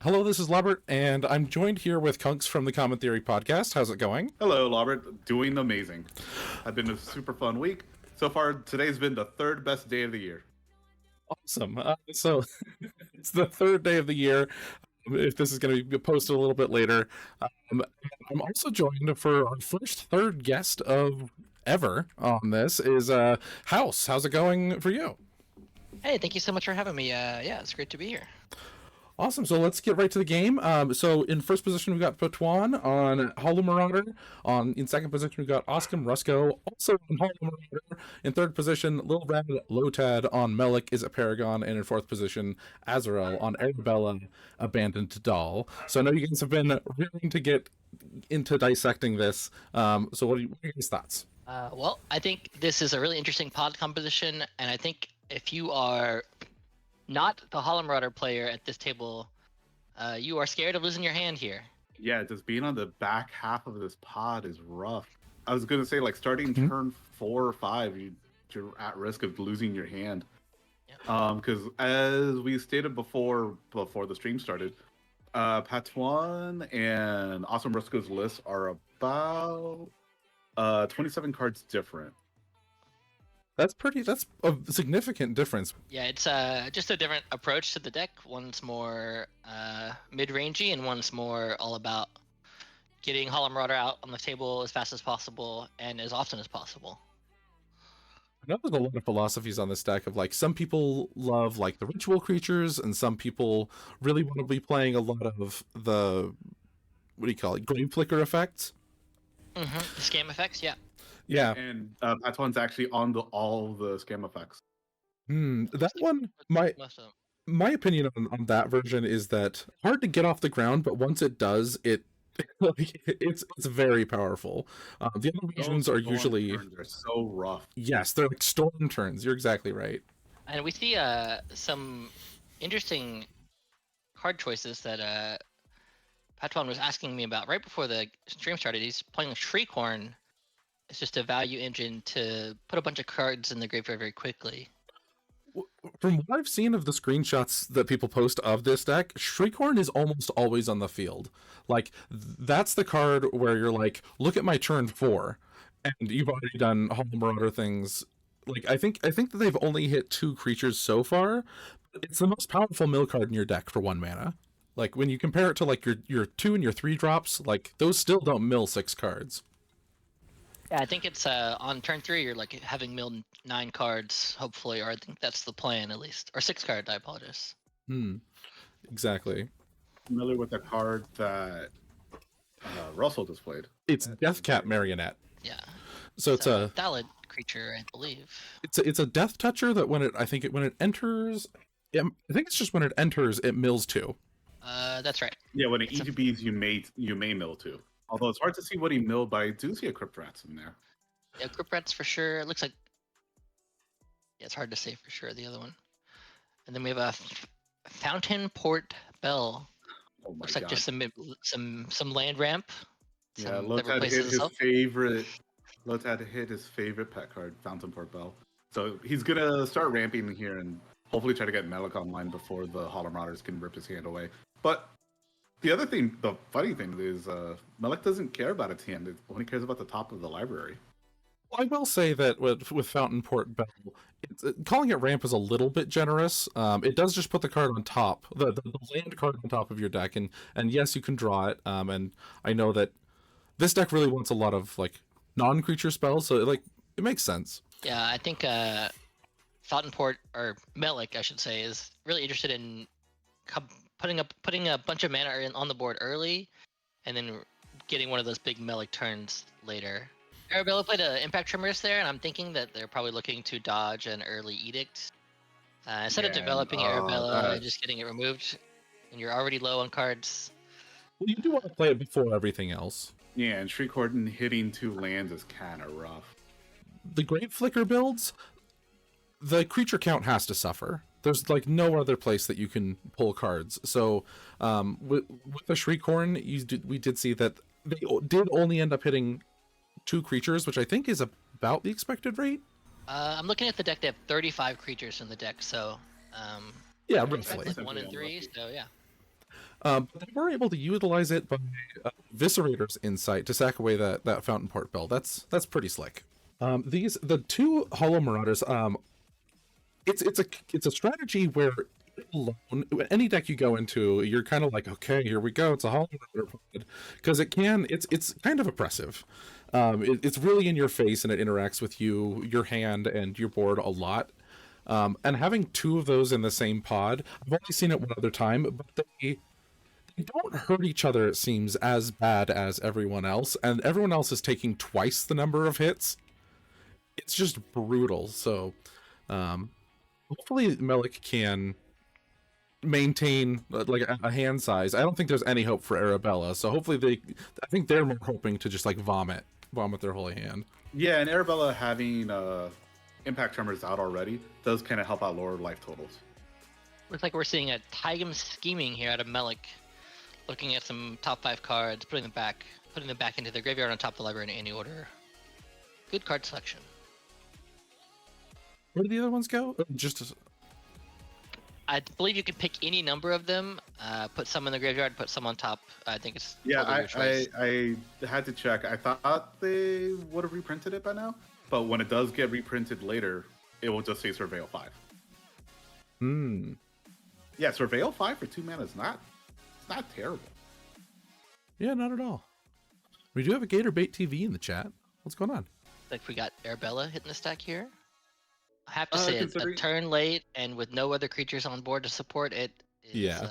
Hello, this is Robert, and I'm joined here with Kunx from the Common Theory podcast. How's it going? Hello, Robert. Doing amazing. I've been a super fun week. So far, today's been the third best day of the year. Awesome. So it's the third day of the year. If this is going to be posted a little bit later, I'm also joined for our first third guest of ever on this is House. How's it going for you? Hey, thank you so much for having me. Yeah, it's great to be here. Awesome. So let's get right to the game. So in first position, we've got Patan on Hollow Marauder. In second position, we've got Oscum Rusko, also on Hollow Marauder. In third position, Lil Red Lotad on Melik is a Paragon. And in fourth position, Azrael on Arabella, Abandoned Doll. So I know you guys have been willing to get into dissecting this. So what are your guys' thoughts? Well, I think this is a really interesting pod composition, and I think if you are not the Hollow Marauder player at this table, you are scared of losing your hand here. Yeah, just being on the back half of this pod is rough. I was gonna say, like, starting turn 4 or 5, you're at risk of losing your hand. Yeah. Because as we stated before the stream started, Patan and Awesome Rusko's lists are about 27 cards different. That's a significant difference. Yeah, it's just a different approach to the deck. One's more mid-rangey, and one's more all about getting Hollow Marauder out on the table as fast as possible and as often as possible. I know there's a lot of philosophies on this deck of like some people love like the ritual creatures and some people really want to be playing a lot of the grave flicker effects. Mm-hmm. The scam effects, yeah. Yeah. And Patan's actually on all the scam effects. That one, my opinion on that version is that hard to get off the ground, but once it does, it's very powerful. The other versions are usually they're so rough. Yes, they're like storm turns. You're exactly right. And we see some interesting card choices that Patan was asking me about right before the stream started. He's playing a Shriekhorn. It's just a value engine to put a bunch of cards in the graveyard very quickly. From what I've seen of the screenshots that people post of this deck, Shriekhorn is almost always on the field. Like, that's the card where you're like, look at my turn 4, and you've already done Hollow Marauder things. Like, I think that they've only hit 2 creatures so far. It's the most powerful mill card in your deck for 1 mana. Like, when you compare it to like your 2 and your 3 drops, like those still don't mill 6 cards. Yeah, I think it's on turn 3 you're like having milled 9 cards, hopefully, or I think that's the plan at least. Or 6 cards, I apologize. Exactly. Familiar with the card that Russell displayed? It's Deathcat Marionette. Yeah. So it's a Thallid creature, I believe. It's a death toucher that when it enters, I think it's just when it enters it mills 2. That's right. Yeah, when it ETBs, you may mill 2. Although it's hard to see what he milled, but I do see a Crypt Rats in there. Yeah, Crypt Rats for sure. It looks like... Yeah, it's hard to say for sure, the other one. And then we have a Fountain Port Bell. Oh my Looks like God. just some land ramp. Yeah, Lotad hit his favorite pet card, Fountain Port Bell. So he's gonna start ramping here and hopefully try to get Melik online before the Hollow Marauders can rip his hand away. But the funny thing is, Melik doesn't care about its hand. It only cares about the top of the library. Well, I will say that with Fountain Port Bell, calling it ramp is a little bit generous. It does just put the card on top, the land card on top of your deck, and yes, you can draw it. And I know that this deck really wants a lot of like non-creature spells, so it makes sense. Yeah, I think Fountain Port, or Melik, I should say, is really interested in putting a bunch of mana on the board early, and then getting one of those big Melik turns later. Arabella played an Impact Tremors there, and I'm thinking that they're probably looking to dodge an early Edict. Instead of developing Arabella and just getting it removed, and you're already low on cards. Well, you do want to play it before everything else. Yeah, and Shriekhorn hitting 2 lands is kind of rough. The Grave Flicker builds, the creature count has to suffer. There's like no other place that you can pull cards. So with the Shriekhorn, we did see that they did only end up hitting 2 creatures, which I think is about the expected rate. I'm looking at the deck. They have 35 creatures in the deck, so yeah, roughly roughly. like 1 in 3. So yeah. But they were able to utilize it by Viscerator's insight to sack away that Fountain Port Bell. That's pretty slick. The two Hollow Marauders. It's a strategy where alone, any deck you go into, you're kind of like, okay, here we go. It's a Hollow Marauder because it's kind of oppressive. It's really in your face and it interacts with your hand and your board a lot. And having two of those in the same pod, I've only seen it one other time, but they don't hurt each other, it seems, as bad as everyone else, and everyone else is taking twice the number of hits. It's just brutal. So hopefully Melik can maintain like a hand size. I don't think there's any hope for Arabella, so hopefully I think they're more hoping to just like vomit their holy hand. Yeah, and Arabella having impact tremors out already does kind of help out lower life totals. Looks like we're seeing a Tigum scheming here out of Melik, looking at some top 5 cards, putting them back into the graveyard on top of the library in any order. Good card selection. Where did the other ones go? I believe you can pick any number of them, put some in the graveyard, put some on top. I think it's Yeah, totally your choice. I had to check. I thought they would have reprinted it by now, but when it does get reprinted later, it will just say Surveil 5. Yeah, Surveil 5 for 2 mana is not terrible. Yeah, not at all. We do have a Gatorbait TV in the chat. What's going on? Like we got Arabella hitting the stack here. I have to say, it's a considering- turn late, and with no other creatures on board to support it. Yeah.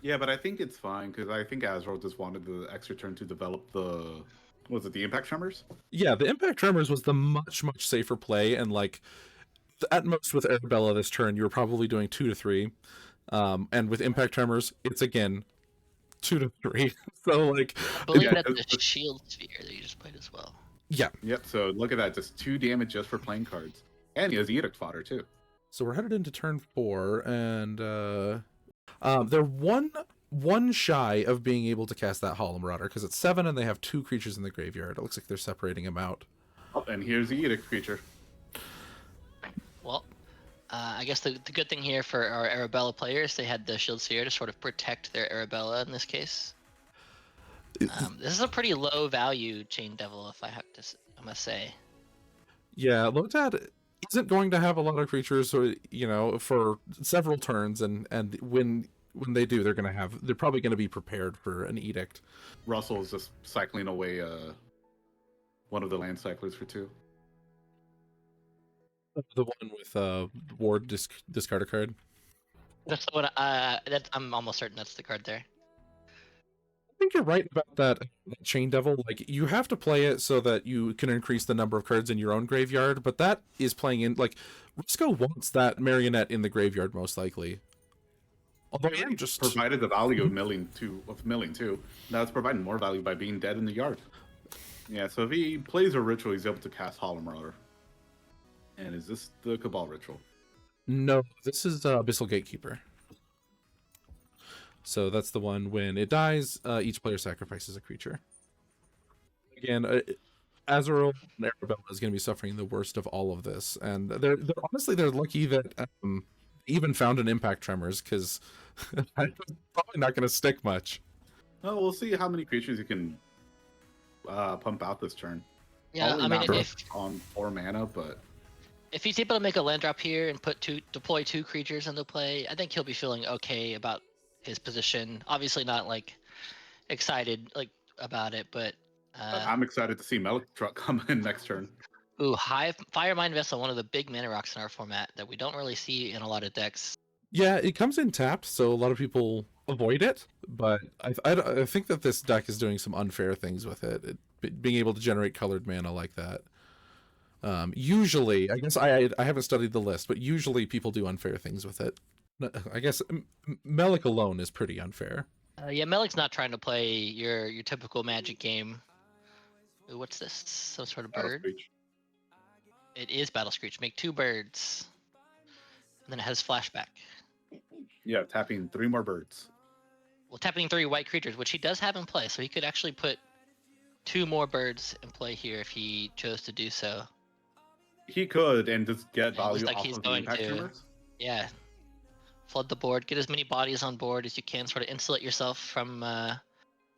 Yeah, but I think it's fine because I think Aggro just wanted the extra turn to develop the Impact Tremors? Yeah, the Impact Tremors was the much safer play, and like at most with Arabella this turn, you were probably doing 2 to 3, and with Impact Tremors, it's again 2 to 3. So like, I believe Yeah, that's the Shield Sphere that you just played as well. yeah. Yep. So look at that, just 2 damage just for playing cards, and he has Edict fodder too. So we're headed into turn 4, and they're one shy of being able to cast that Hollow Marauder because it's 7 and they have 2 creatures in the graveyard. It looks like they're separating them out. Oh, and here's the Edict creature. Well, I guess the good thing here for our Arabella players, they had the Shield Sphere to sort of protect their Arabella in this case. This is a pretty low value Chain Devil, if I must say. Yeah, Lotad isn't going to have a lot of creatures, or for several turns, and when they do, they're probably going to be prepared for an Edict. Russell is just cycling away one of the land cyclers for 2. The one with Ward discard a card. That's the one. I'm almost certain that's the card there. I think you're right about that Chain Devil. Like, you have to play it so that you can increase the number of cards in your own graveyard, but that is playing in, like, Risco wants that Marionette in the graveyard most likely. Although I am just provided the value of milling too. Now it's providing more value by being dead in the yard. Yeah, so if he plays a ritual, he's able to cast Hollow Marauder. And is this the Cabal ritual? No, this is Abyssal Gatekeeper. So that's the one when it dies, each player sacrifices a creature. Again, Azrael and Arabella is going to be suffering the worst of all of this, and they're honestly lucky that even found an Impact Tremors, because probably not going to stick much. Oh, we'll see how many creatures you can pump out this turn. Yeah, Probably I mean, not if on 4 mana, but if he's able to make a land drop here and deploy 2 creatures into play, I think he'll be feeling okay about his position. Obviously not like excited like about it, but I'm excited to see Melik Truck come in next turn. ooh, Fire Mind Vessel, one of the big mana rocks in our format that we don't really see in a lot of decks. Yeah, it comes in tapped, so a lot of people avoid it, but I think that this deck is doing some unfair things with it, being able to generate colored mana like that. Usually, I guess I haven't studied the list, but usually people do unfair things with it. I guess Melik alone is pretty unfair. Yeah, Melik's not trying to play your typical Magic game. Ooh, what's this? Some sort of bird? Screech. It is Battle Screech. Make 2 birds. And then it has flashback. Yeah, tapping 3 more birds. Well, tapping 3 white creatures, which he does have in play, so he could actually put 2 more birds in play here if he chose to do so. He could, and just get Yeah, it looks value like off he's of the going Impact to. Tremors. Yeah. flood the board, get as many bodies on board as you can, sort of insulate yourself from the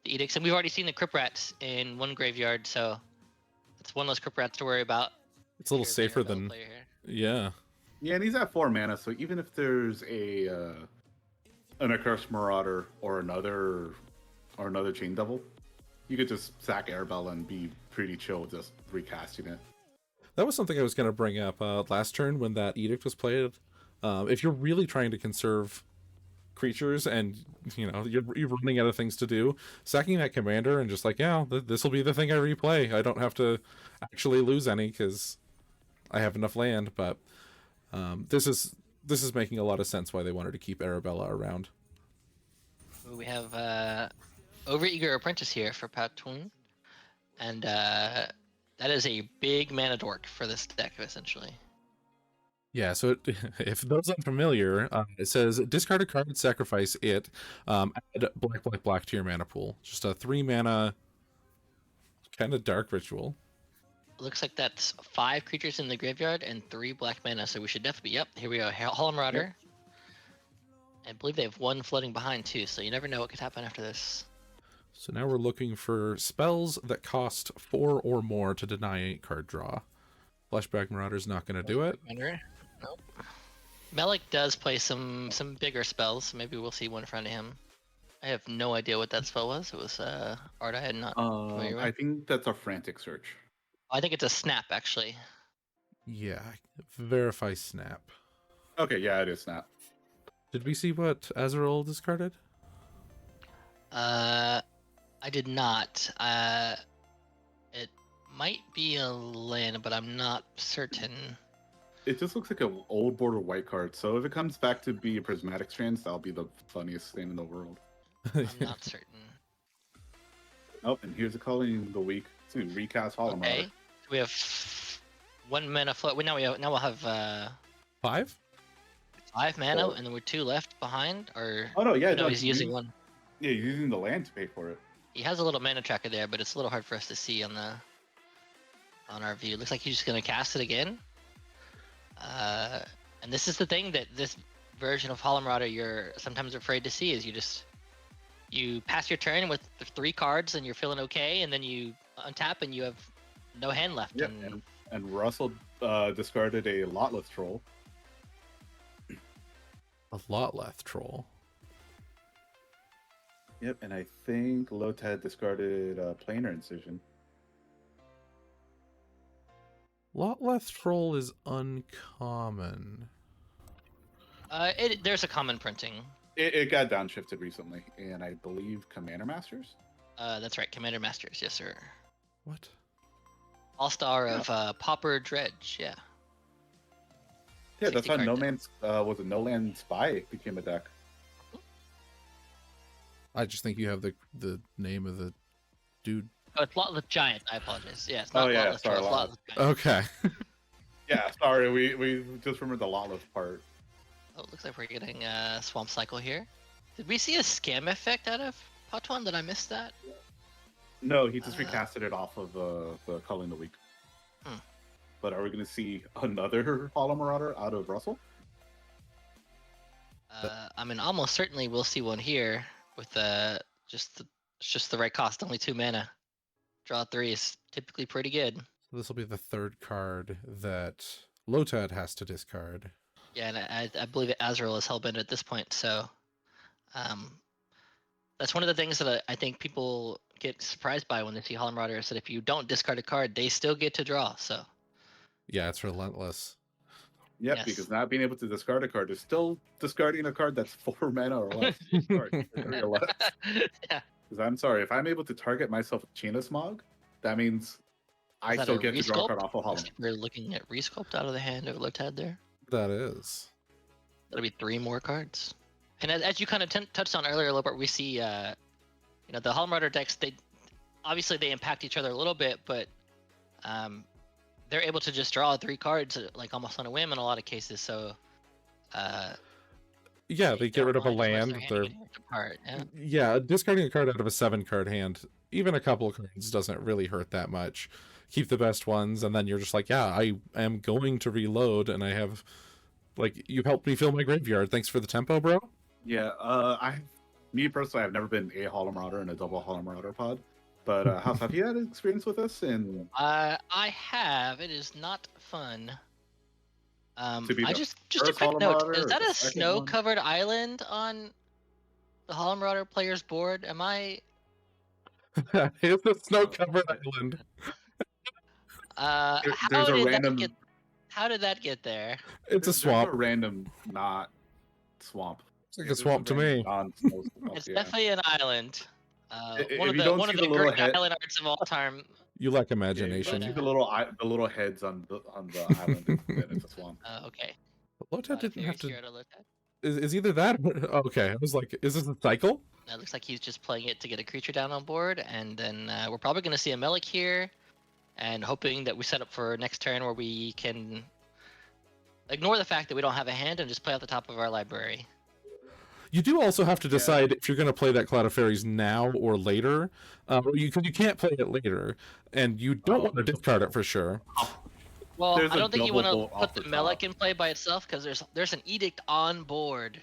edicts. And we've already seen the Crypt Rats in one graveyard, so it's one less Crypt Rats to worry about. It's a little safer than yeah. Yeah, and he's at 4 mana, so even if there's an Accursed Marauder or another Chain Devil, you could just sack Airbell and be pretty chill just recasting it. That was something I was going to bring up last turn when that Edict was played. If you're really trying to conserve creatures and you're running out of things to do, sacking that commander and just like, yeah, this will be the thing I replay. I don't have to actually lose any because I have enough land. But this is making a lot of sense why they wanted to keep Arabella around. We have Overeager Apprentice here for Patan, and that is a big mana dork for this deck, essentially. Yeah, so if those unfamiliar, it says discard a card, sacrifice it, add black to your mana pool. Just a 3 mana kind of dark ritual. Looks like that's 5 creatures in the graveyard and 3 black mana, so we should definitely be, yep, here we go, Hollow Marauder. Yep. I believe they have 1 floating behind too, so you never know what could happen after this. So now we're looking for spells that cost 4 or more to deny card draw. Flashback Marauder's not going to do it. Nope. Melik does play some bigger spells. Maybe we'll see one in front of him. I have no idea what that spell was. It was art I had not familiar with. I think that's a Frantic Search. I think it's a Snap, actually. Yeah, verify Snap. Okay, yeah, it is Snap. Did we see what Azrael discarded? I did not. It might be a land, but I'm not certain. It just looks like an old border white card, so if it comes back to be a Prismatic Strands, that'll be the funniest thing in the world. I'm not certain. Oh, and here's a Calling the Week to recast Hollow Marauder. Okay, so we have 1 mana float. Now we'll have 5? 5 mana, and then we're 2 left behind. Or oh no, yeah, no, he's using 1. Yeah, he's using the land to pay for it. He has a little mana tracker there, but it's a little hard for us to see on our view. Looks like he's just gonna cast it again. And this is the thing that this version of Hollow Marauder you're sometimes afraid to see is you pass your turn with the 3 cards and you're feeling okay, and then you untap and you have no hand left. Yep, and Russell discarded a Lotless Troll. A Lotless Troll. Yep, and I think Lotad discarded Planar Incision. Lotless Troll is uncommon. There's a common printing. It got downshifted recently, and I believe Commander Masters? That's right, Commander Masters, yes sir. What? All-Star of Pauper Dredge, yeah. Yeah, that's how No Land Spy became a deck. I just think you have the name of the dude. Oh, it's Lotless Giant. I apologize. Yeah, it's not Lotless sorry, Troll, it's Lotless Giant. Okay. Yeah, sorry, we just remembered the Lotless part. Oh, it looks like we're getting a Swamp Cycle here. Did we see a scam effect out of Patan? Did I miss that? No, he just recasted it off of the Calling the Week. But are we going to see another Hollow Marauder out of Russell? I mean, almost certainly we'll see one here with just the right cost, only 2 mana. Draw 3 is typically pretty good. So this will be the 3rd card that Lotad has to discard. Yeah, and I believe Azrael is hellbent at this point, so that's one of the things that I think people get surprised by when they see Hollow Marauder is that if you don't discard a card, they still get to draw, so. Yeah, it's relentless. Yep, Yes. because not being able to discard a card is still discarding a card that's 4 mana or less. Yeah. Because I'm sorry, if I'm able to target myself with China Smog, that means I still get to draw a card off of Hollow. We're looking at Resculpt out of the hand of Lotad there. That is. That'll be 3 more cards. And as you kind of touched on earlier, Lobart, we see, the Hollow Marauder decks, they impact each other a little bit, but they're able to just draw 3 cards like almost on a whim in a lot of cases. So, yeah, they get rid of a land. Yeah, discarding a card out of a 7-card hand, even a couple of cards doesn't really hurt that much. Keep the best ones, and then you're just like, yeah, I am going to reload, and I have Like, you helped me fill my graveyard. Thanks for the tempo, bro. Yeah, me personally, I've never been a Hollow Marauder in a double Hollow Marauder pod. But House, have you had experience with this? And I have. It is not fun. to be I the just a first quick Hollow note. Marauder Is or that the a second one? snow-covered island on the Hollow Marauder player's board? Am I? It's a Oh, snow-covered island. there's How a did that random get? How did that get there? It's a there's a swamp. random not swamp. It's like a swamp to me. Non-snow swamp, It's yeah. definitely an island. One If of you the don't one see of the the little great head, island arts of all time. You lack yeah, if you don't imagination. see the little heads on the island, then it's a swamp. Okay. Lotad didn't have to. Scared of Lotad. Is either that? Okay, I was like, is this a cycle? It looks like he's just playing it to get a creature down on board, and then we're probably going to see a Melik here, and hoping that we set up for next turn where we can ignore the fact that we don't have a hand and just play out the top of our library. You do also have to decide if you're going to play that Cloud of Fairies now or later. You can't play it later, and you don't want to discard it for sure. Well, There's I a don't think you want double to bolt put off the the Melik top. in play by itself because there's an edict on board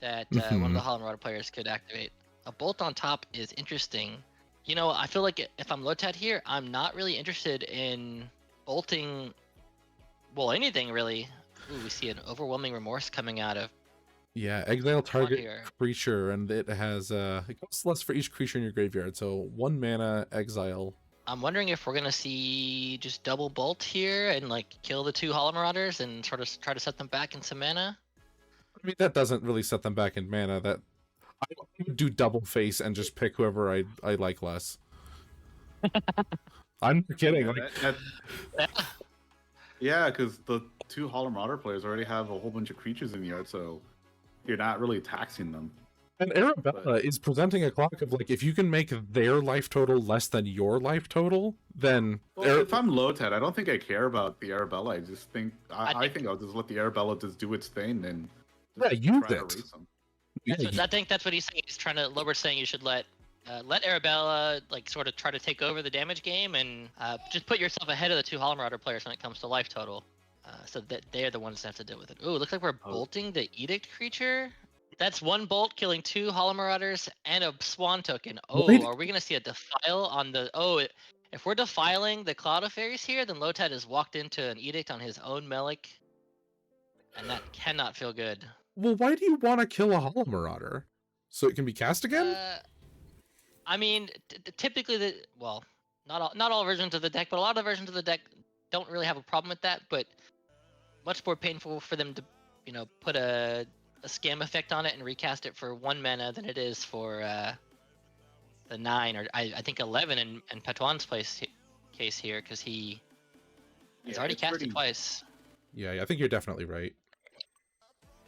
that one of the Hollow Marauder players could activate. A bolt on top is interesting. You know, I feel like if I'm Lotad here, I'm not really interested in bolting, well, anything really. Ooh, we see an overwhelming remorse coming out of Yeah, exile target here. creature, and it has it costs less for each creature in your graveyard. So 1 mana exile. I'm wondering if we're gonna see just double bolt here and like kill the 2 Hollow Marauders and sort of try to set them back in some mana. I mean, that doesn't really set them back in mana. That I would do double face and just pick whoever I like less. I'm not kidding. Yeah, Like, yeah, because the 2 Hollow Marauder players already have a whole bunch of creatures in the yard, so you're not really taxing them. and Arabella is presenting a clock of like, if you can make their life total less than your life total, then Well, if I'm Lotad, I don't think I care about the Arabella. I just think I think I'll just let the Arabella just do its thing and Yeah, just use try to it. race them. yeah, I think that's what he's saying. He's trying to. Lobert's saying you should let Arabella like sort of try to take over the damage game and just put yourself ahead of the 2 Hollow Marauder players when it comes to life total, so that they're the ones that have to deal with it. Ooh, looks like we're bolting the Edict creature. That's 1 bolt killing 2 Hollow Marauders and a Swan token. Oh, Wait. are we gonna see a defile on the? Oh, if we're defiling the Cloud of Fairies here, then Lotad has walked into an Edict on his own Melik, and that cannot feel good. well, why do you want to kill a Hollow Marauder? So it can be cast again? I mean, typically not all versions of the deck, but a lot of the versions of the deck don't really have a problem with that. But much more painful for them to, put a scam effect on it and recast it for 1 mana than it is for the 9 or I think 11 in Patan's case here because he's already it's cast pretty- it twice. Yeah, I think you're definitely right.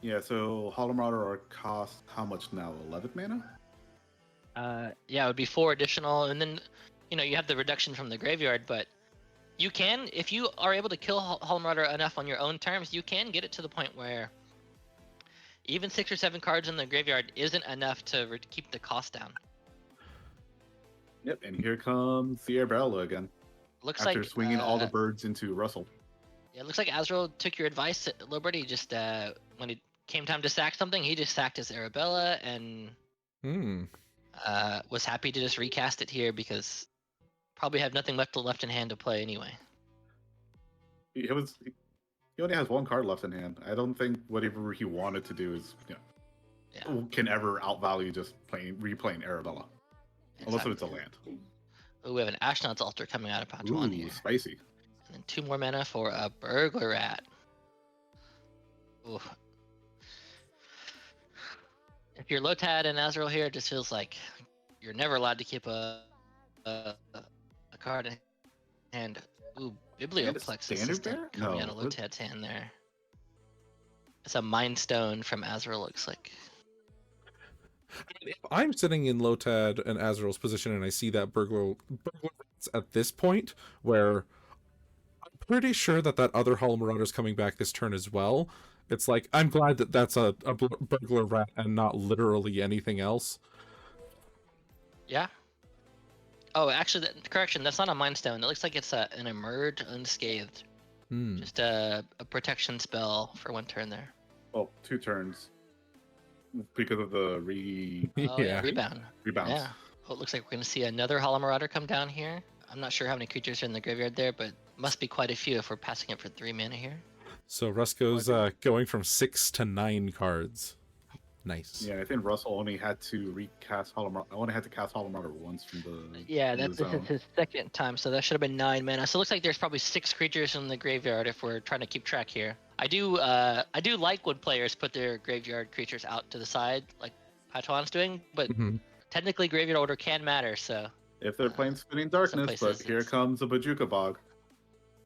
Yeah, so Hollow Marauder are cost how much now? 11 mana? Yeah, it would be 4 additional, and then you have the reduction from the graveyard, but you can, if you are able to kill Hollow Marauder enough on your own terms, you can get it to the point where even 6 or 7 cards in the graveyard isn't enough to keep the cost down. Yep, and here comes the Arabella again. Looks After like swinging all the birds into Russell. Yeah, it looks like Azrael took your advice, Liberty. Just when it came time to sack something, he just sacked his Arabella and was happy to just recast it here because probably have nothing left in hand to play anyway. He only has 1 card left in hand. I don't think whatever he wanted to do is can ever outvalue just replaying Arabella. Unless it's a land. Ooh, we have an Ashnod's Altar coming out of Patan here. Spicy. And then 2 more mana for a Burglar Rat. Ooh. If you're Lotad and Azrael here, it just feels like you're never allowed to keep a card in hand. Ooh, Biblioplexus Standard Bear? coming out of No. Lotad's hand there. It's a Mind Stone from Azrael, looks like. If I'm sitting in Lotad and Azrael's position and I see that burglar rats at this point, where I'm pretty sure that other Hollow Marauder's coming back this turn as well, it's like, I'm glad that that's a burglar rat and not literally anything else. Yeah. Oh, actually, correction, that's not a Mind Stone. It looks like it's an Emerge Unscathed. Hmm. Just a protection spell for 1 turn there. Well, 2 turns because of the Oh yeah, Yeah. rebound. rebounds. Yeah. Oh, it looks like we're gonna see another Hollow Marauder come down here. I'm not sure how many creatures are in the graveyard there, but must be quite a few if we're passing it for 3 mana here. So Rusko's going from 6 to 9 cards. Nice. Yeah, I think Russell only had to recast only had to cast Hollow Marauder once from the Yeah, from the this is zone. his 2nd time, so that should have been 9 mana. So it looks like there's probably 6 creatures in the graveyard if we're trying to keep track here. I do like when players put their graveyard creatures out to the side, like Patuan's doing, but Mhm. technically graveyard order can matter. So If they're playing Spinning Darkness, but places here it's- comes a Bajuka Bog.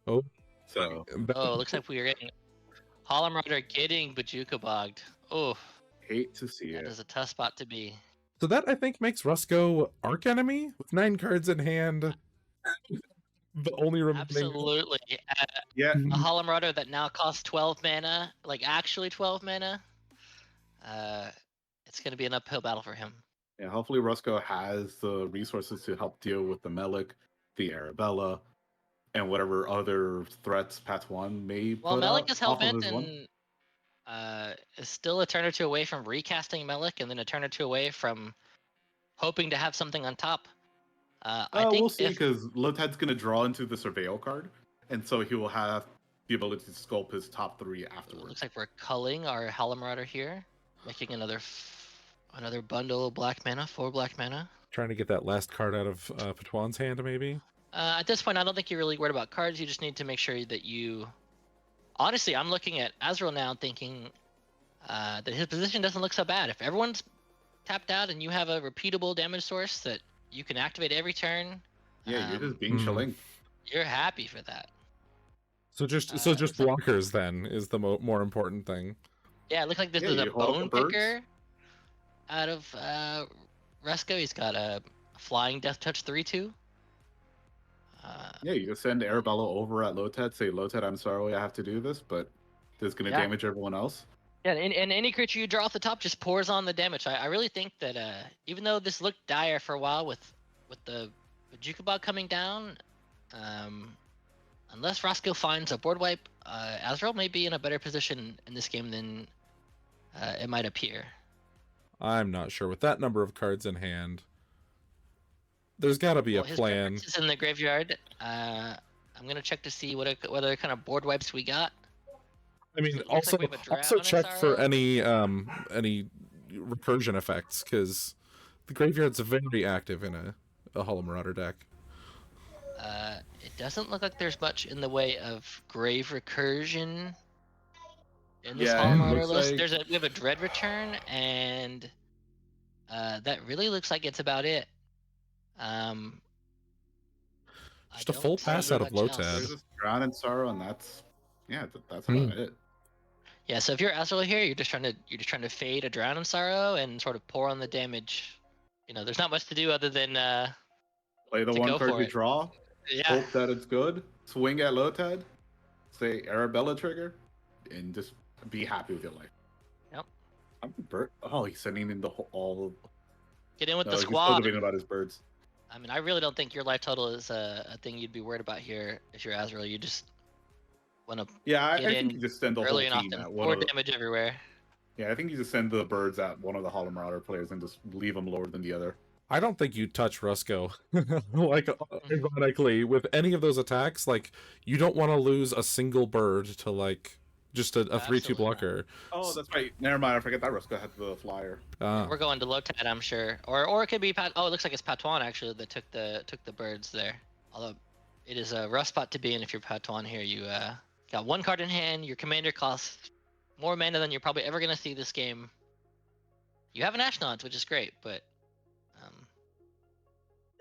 Oh, So oh, it looks like we are getting Hollow Marauder getting Bajuka bogged. Oh, hate to see that it. is a tough spot to be. so that I think makes Rusko Arc Enemy with 9 cards in hand. The only remaining. Absolutely. Yeah, A Hollow Marauder that now costs 12 mana, like actually 12 mana. It's going to be an uphill battle for him. yeah. Hopefully, Rusko has the resources to help deal with the Melik, the Arabella, and whatever other threats Patuan may Well, put Melik out is off of hellbent his one. and is still a turn or 2 away from recasting Melik, and then a turn or 2 away from hoping to have something on top. I think We'll see if because Lotad's going to draw into the Surveil card, and so he will have the ability to sculpt his top 3 it afterwards. looks like we're culling our Hollow Marauder here, making another bundle of black mana, 4 black mana. Trying to get that last card out of Patuan's hand, maybe. At this point, I don't think you're really worried about cards. You just need to make sure that you. Honestly, I'm looking at Azrael now, thinking that his position doesn't look so bad. If everyone's tapped out and you have a repeatable damage source that you can activate every turn, Yeah, you're just being Mhm. chilling. you're happy for that. So just looks like- blockers then is the more important thing. Yeah, it looks like this Yeah, is a you hold up the bone birds. picker out of Rusko. He's got a flying death touch 3/2. Yeah, you just send Arabella over at Lotad, say, Lotad, I'm sorry I have to do this, but this is going to Yeah. damage everyone else. Yeah, and any creature you draw off the top just pours on the damage. I really think that even though this looked dire for a while with the Jukabog coming down, unless Roscoe finds a board wipe, Azrael may be in a better position in this game than it might appear. I'm not sure with that number of cards in hand. There's got to be Well, a his plan. preference is in the graveyard. I'm gonna check to see what other kind of board wipes we got. I mean, It looks also like we have a also Drown check for Sorrow. any recursion effects because the graveyard's very active in a Hollow Marauder deck. It doesn't look like there's much in the way of grave recursion in this Yeah, Hollow it Marauder looks list. like- We have a Dread Return, and that really looks like it's about it. I Just a don't full see pass out of much else. Lotad. There's just Drown in Sorrow, and that's that's Hmm. about it. Yeah, so if you're Azrael here, you're just trying to fade a Drown in Sorrow and sort of pour on the damage. You know, there's not much to do other than Play the to one go card for you it. draw, yeah. hope that it's good, swing at Lotad, say Arabella trigger, and just be happy with your life. Yep. Oh, he's sending in the all. Get in with No, the he's still squad. debating about his birds. I mean, I really don't think your life total is a thing you'd be worried about here if you're Azrael. You just want to Yeah, I Get think in you just send the whole early and team often, at one 4 of the. damage everywhere. Yeah, I think you just send the birds at one of the Hollow Marauder players and just leave them lower than the other. I don't think you touch Rusko. Like, ironically, with any of those attacks, like, you don't want to lose a single bird to, like, just a 3/2 Absolutely not. blocker. Oh, that's right. Never mind. I forget that Rusko had the flyer. We're going to Lotad, I'm sure, or it could be Pat. Oh, it looks like it's Patuan actually that took the birds there. Although it is a rough spot to be in if you're Patuan here. You got 1 card in hand. Your commander costs more mana than you're probably ever gonna see this game. You have an Ashnod's, which is great, but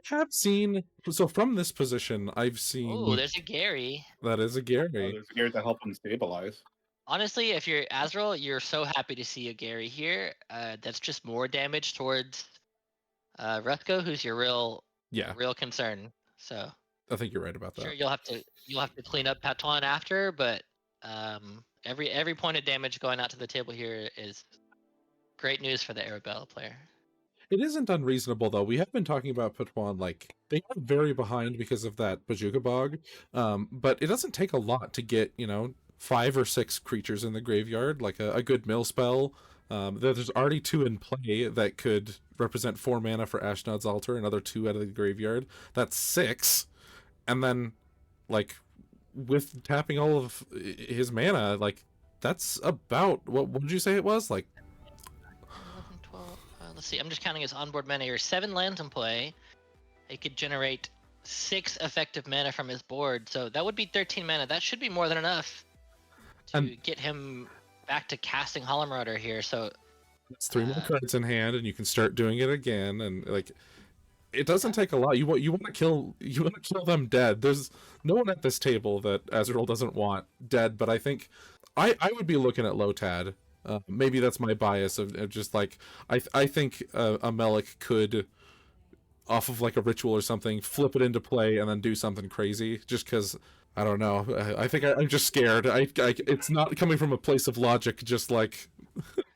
have seen, so from this position, I've seen. oh, there's a Gary. That is a Gary. There's gear to help them stabilize. Honestly, if you're Azrael, you're so happy to see a Gary here. That's just more damage towards Ruthko, who's your real concern. So I think you're right about that. sure you'll have to clean up Patuan after, but every point of damage going out to the table here is great news for the Arabella player. It isn't unreasonable though. We have been talking about Patan, like they are very behind because of that Bajuka Bog, but it doesn't take a lot to get 5 or 6 creatures in the graveyard, like a good mill spell. There's already 2 in play that could represent 4 mana for Ashnod's Altar, another 2 out of the graveyard. That's 6, and then like with tapping all of his mana, like that's about what did you say it was? Like 11, 12. Let's see. I'm just counting his onboard mana here. 7 lands in play. He could generate 6 effective mana from his board, so that would be 13 mana. That should be more than enough to get him back to casting Hollow Marauder here. So it's 3 more cards in hand, and you can start doing it again. And like, it doesn't take a lot. You want to kill them dead. There's no one at this table that Azrael doesn't want dead. But I think I would be looking at Lotad. Maybe that's my bias of just like I think a Melik could, off of like a ritual or something, flip it into play and then do something crazy. Just because I don't know. I think I'm just scared. It's not coming from a place of logic. Just like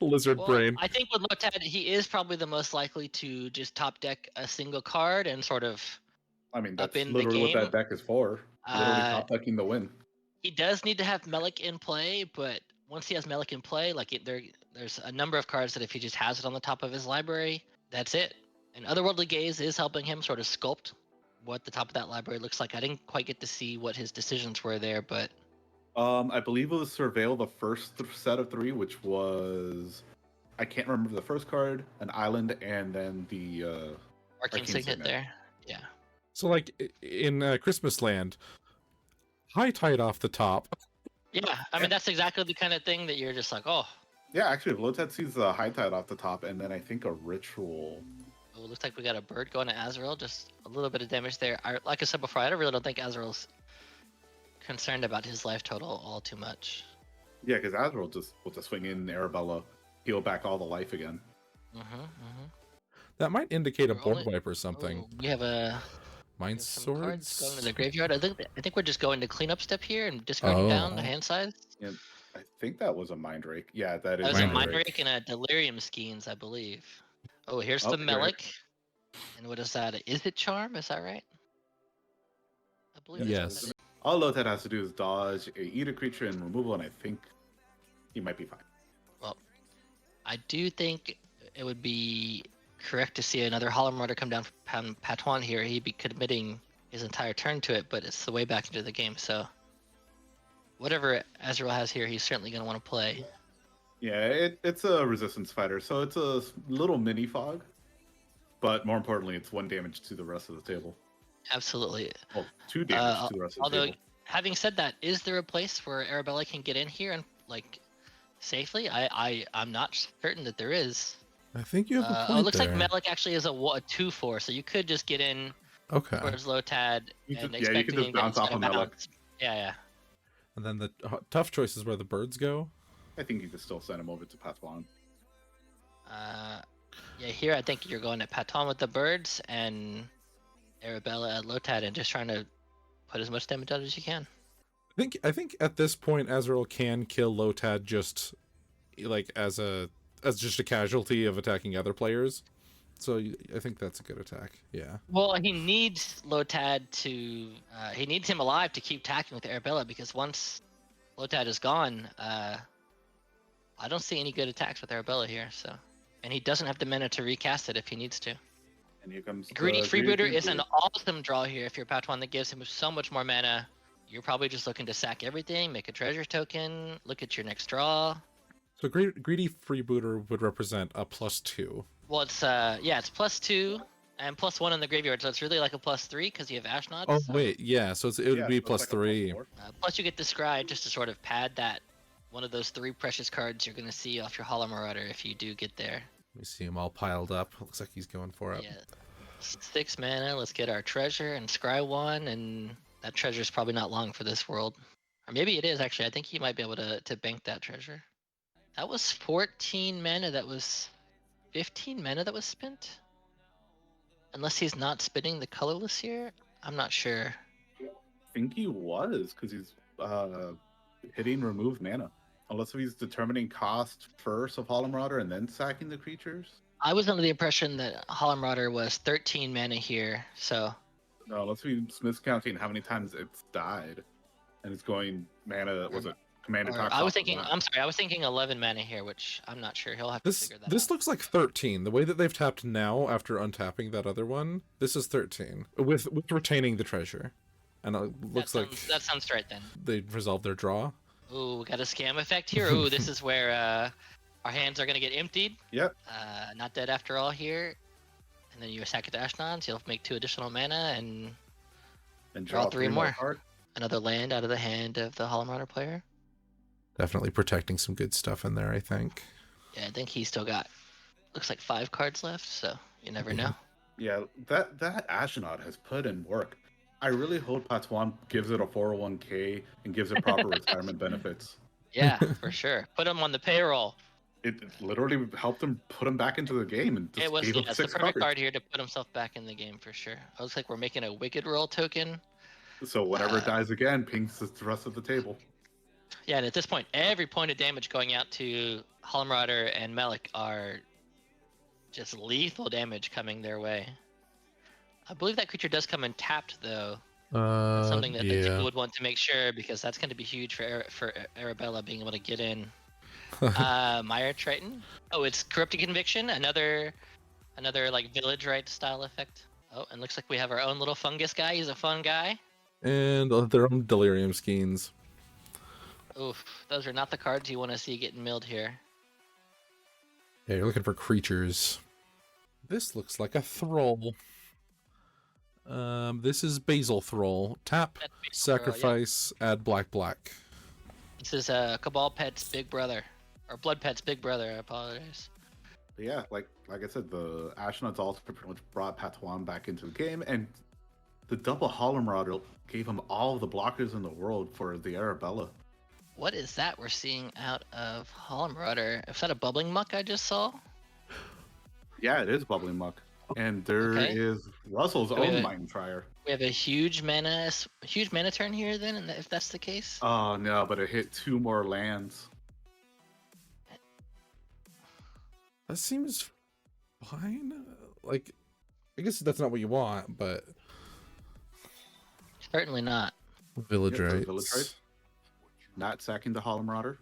lizard brain. I think with Lotad, he is probably the most likely to just top deck a single card and sort of. I mean, that's in literally the what that deck is for. Literally top decking the win. He does need to have Melik in play, but once he has Melik in play, like there's a number of cards that if he just has it on the top of his library, that's it. And Otherworldly Gaze is helping him sort of sculpt what the top of that library looks like. I didn't quite get to see what his decisions were there, but I believe it was Surveil the first set of 3, which was, I can't remember the first card, an island, and then the Arcane Signet there. Yeah. So like in Christmas Land, high tide off the top. Yeah, I mean that's exactly the kind of thing that you're just like, oh. Yeah, actually, if Lotad sees the high tide off the top, and then I think a ritual. Oh, it looks like we got a bird going to Azrael. Just a little bit of damage there. Like I said before, I really don't think Azrael's concerned about his life total all too much. Yeah, because Azrael just with the swing in Arabella, heal back all the life again. That might indicate a board wipe or something. Oh, we have a Mind Swords going to the graveyard. I think we're just going to cleanup step here and discarding down the hand size. Yeah, I think that was a Mind Rake. Yeah, that is. That was a Mind Rake and a Delirium Skeins, I believe. Oh, here's the Melik. And what is that? Is it Charm? Is that right? I believe. Yes. All Lotad has to do is dodge, eat a creature, and removal, and I think he might be fine. Well, I do think it would be correct to see another Hollow Marauder come down from Patan here. He'd be committing his entire turn to it, but it's the way back into the game, so whatever Azrael has here, he's certainly going to want to play. Yeah, it's a resistance fighter, so it's a little mini fog, but more importantly, it's 1 damage to the rest of the table. Absolutely. Well, 2 damage to the rest of the table. Having said that, is there a place where Arabella can get in here and like safely? I'm not certain that there is. I think you have a point it looks there. like Melik actually is a 2/4, so you could just get in towards Lotad and you can just bounce off of Melik. Yeah. And then the tough choice is where the birds go. I think you could still send him over to Patan. Yeah, here I think you're going at Patan with the birds and Arabella at Lotad and just trying to put as much damage out as you can. I think at this point Azrael can kill Lotad just like as just a casualty of attacking other players. So I think that's a good attack. Yeah. Well, he needs Lotad to he needs him alive to keep attacking with Arabella, because once Lotad is gone, I don't see any good attacks with Arabella here. So, and he doesn't have the mana to recast it if he needs to. And here comes Greedy Freebooter is an awesome draw here if you're Patan. That gives him so much more mana. You're probably just looking to sack everything, make a treasure token, look at your next draw. So Greedy Freebooter would represent a +2. Well, it's it's +2 and +1 in the graveyard, so it's really like a +3 because you have Ashnod. Oh wait, yeah. So it would be +3. Plus you get the Scry just to sort of pad that one of those 3 precious cards you're gonna see off your Hollow Marauder if you do get there. We see him all piled up. Looks like he's going for it. Yeah, 6 mana. Let's get our treasure and scry 1, and that treasure's probably not long for this world, or maybe it is actually. I think he might be able to bank that treasure. That was 14 mana. That was 15 mana that was spent. Unless he's not spinning the colorless here, I'm not sure. I think he was, because he's hitting remove mana. Unless he's determining cost first of Hollow Marauder and then sacking the creatures. I was under the impression that Hollow Marauder was 13 mana here, so No, let's be miscounting how many times it's died, and it's going mana. Was it command or attacks I was off of thinking. that? I'm sorry, I was thinking 11 mana here, which I'm not sure. He'll have to This figure that this out. looks like 13. The way that they've tapped now after untapping that other one, this is 13 with retaining the treasure, and it looks like That sounds right then. they resolved their draw. Ooh, we got a scam effect here. Ooh, this is where our hands are gonna get emptied. Yep. Not dead after all here. And then you sack it to Ashnons, you'll make 2 additional mana and And draw draw 3 more more. cards. Another land out of the hand of the Hollow Marauder player. Definitely protecting some good stuff in there, I think. Yeah, I think he's still got, looks like 5 cards left, so you never know. Yeah, that Astronaut has put in work. I really hope Patan gives it a 401k and gives it proper retirement benefits. Yeah, for sure. Put him on the payroll. It literally helped him put him back into the game and just It was, gave yeah, him it's the 6 perfect cards. card here to put himself back in the game for sure. It looks like we're making a Wicked Roll token. So whenever it dies again, pings the rest of the table. Yeah, and at this point, every point of damage going out to Hollow Marauder and Melik are just lethal damage coming their way. I believe that creature does come in tapped though. That's something that the people would want to make sure because that's going to be huge for Arabella being able to get in. Mire Triton. Oh, it's Corrupting Conviction. Another like village right style effect. Oh, and looks like we have our own little fungus guy. He's a fun guy. And their own delirium skeins. Oof, those are not the cards you want to see getting milled here. Yeah, you're looking for creatures. This looks like a thrall. This is Basil Thrall. Tap, That's Basil sacrifice, add black. This is Cabal Pet's big brother, or Blood Pet's big brother. I apologize. But yeah, like I said, the Ashnauts also pretty much brought Patan back into the game, and the double Hollow Marauder gave him all of the blockers in the world for the Arabella. What is that we're seeing out of Hollow Marauder? Is that a bubbling muck I just saw? Yeah, it is Bubbling Muck. And there is Russell's own Mind Trier. We have a huge mana turn here then, and if that's the case. Oh no, but it hit 2 more lands. That seems fine. Like, I guess that's not what you want, but Certainly not. village Yep, so rights. Village Rights. Not sacking the Hollow Marauder.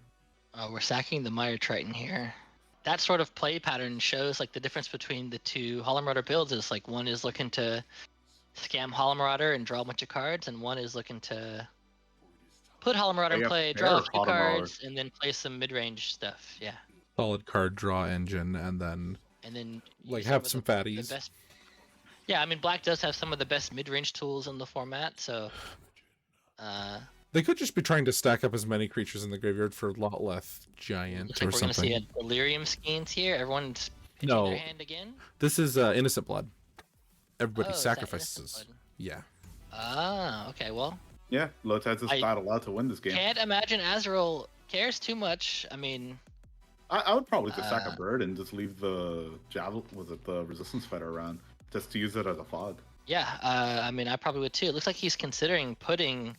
We're sacking the Mire Triton here. That sort of play pattern shows like the difference between the 2 Hollow Marauder builds is like one is looking to scam Hollow Marauder and draw a bunch of cards, and one is looking to put Hollow Marauder in play, draw a few Hollow Marauder. cards, and then play some mid-range stuff. Yeah. Solid card draw engine, and then like use have of some the fatties. best. Yeah, I mean Black does have some of the best mid-range tools in the format, so They could just be trying to stack up as many creatures in the graveyard for a lot less giant looks like or we're gonna see something. a delirium skeins here. Everyone's pitching No. their hand again. This is innocent blood. Everybody Oh, is that sacrifices. Innocent Blood? Yeah. Ah, okay. Well, Yeah, Lotad's just I not allowed to win this game. can't imagine Azrael cares too much. I mean, I would probably just sack a bird and just leave the the Resistance Fighter around, just to use it as a fog. yeah. I mean, I probably would too. It looks like he's considering putting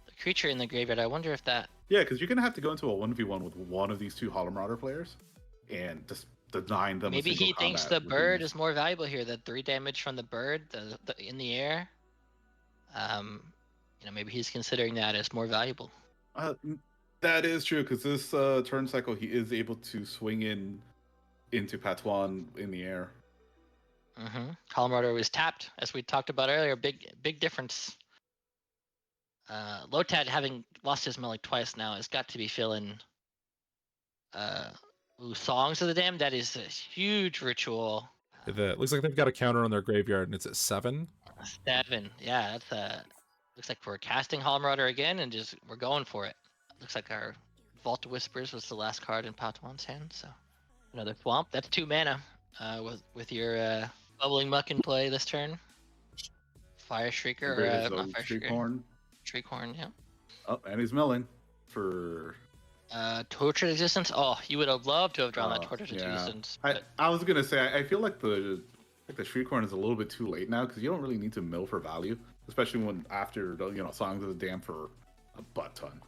the creature in the graveyard. I wonder if that. Yeah, because you're gonna have to go into a 1v1 with one of these 2 Hollow Marauder players, and just denying them. Maybe a single he thinks combat the would bird be- is more valuable here. The 3 damage from the bird, in the air. Maybe he's considering that as more valuable. That is true, because this turn cycle he is able to swing into Patan in the air. Mm-hmm. Hollow Marauder was tapped, as we talked about earlier. Big difference. Lotad, having lost his Melik twice now, has got to be feeling. Songs of the Damned. That is a huge ritual. It looks like they've got a counter on their graveyard, and it's at 7. 7. Yeah, that's looks like we're casting Hollow Marauder again, and we're going for it. Looks like our Vault of Whispers was the last card in Patan's hand, so another swamp. That's 2 mana. With your bubbling muck in play this turn. Fire Shrieker or not Fire Shrieker. Shriekhorn, yeah. Oh, and he's milling for. Tortured Existence. Oh, you would have loved to have drawn that Tortured yeah. Existence. I was gonna say I feel like the Shriekhorn is a little bit too late now, because you don't really need to mill for value, especially when after Songs of the Damned for a butt ton.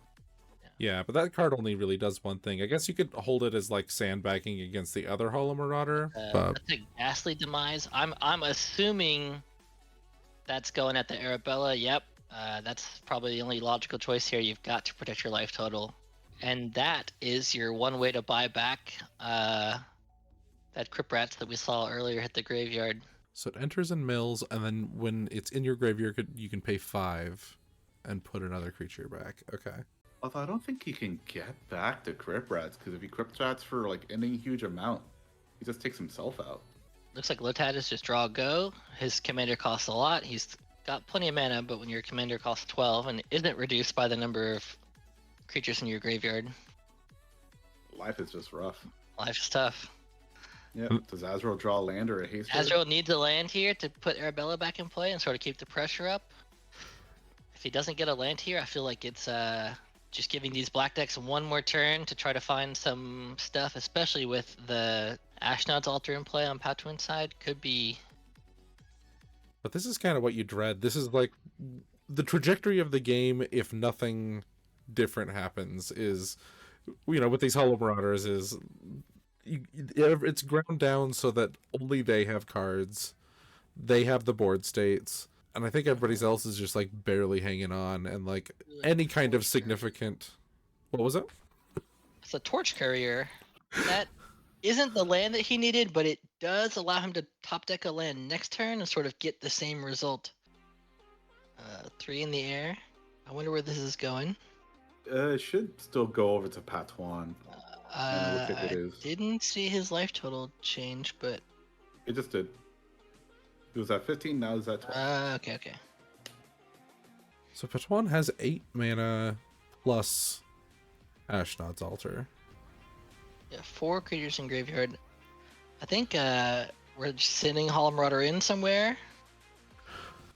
Yeah. Yeah, but that card only really does one thing. I guess you could hold it as like sandbagging against the other Hollow Marauder, but That's a ghastly demise. I'm assuming that's going at the Arabella. Yep. That's probably the only logical choice here. You've got to protect your life total. And that is your one way to buy back that Crypt Rats that we saw earlier hit the graveyard. so it enters in mills, and then when it's in your graveyard, you can pay 5 and put another creature back. Okay. Although I don't think he can get back the Crypt Rats, because if he Crypt Rats for like any huge amount, he just takes himself out. Looks like Lotad is just draw go. His commander costs a lot. He's got plenty of mana, but when your commander costs 12 and isn't reduced by the number of creatures in your graveyard, Life is just rough. life is tough. Yeah. Does Azrael draw a land or a haste? Azrael needs a land here to put Arabella back in play and sort of keep the pressure up. If he doesn't get a land here, I feel like it's just giving these black decks one more turn to try to find some stuff, especially with the Ashnod's Altar in play on Patuan's side. Could be. But this is kind of what you dread. This is like the trajectory of the game if nothing different happens is, you know, with these Hollow Marauders is it's ground down so that only they have cards. They have the board states. And I think everybody else is just like barely hanging on, and like any kind of significant. What was it? It's a Torch Courier. That isn't the land that he needed, but it does allow him to top deck a land next turn and sort of get the same result. 3 in the air. I wonder where this is going. It should still go over to Patan. I didn't see his life total change, but It just did. It was at 15, now it's at 12. okay. So Patan has 8 mana plus Ashnod's Altar. Yeah, 4 creatures in graveyard. I think we're just sending Hollow Marauder in somewhere.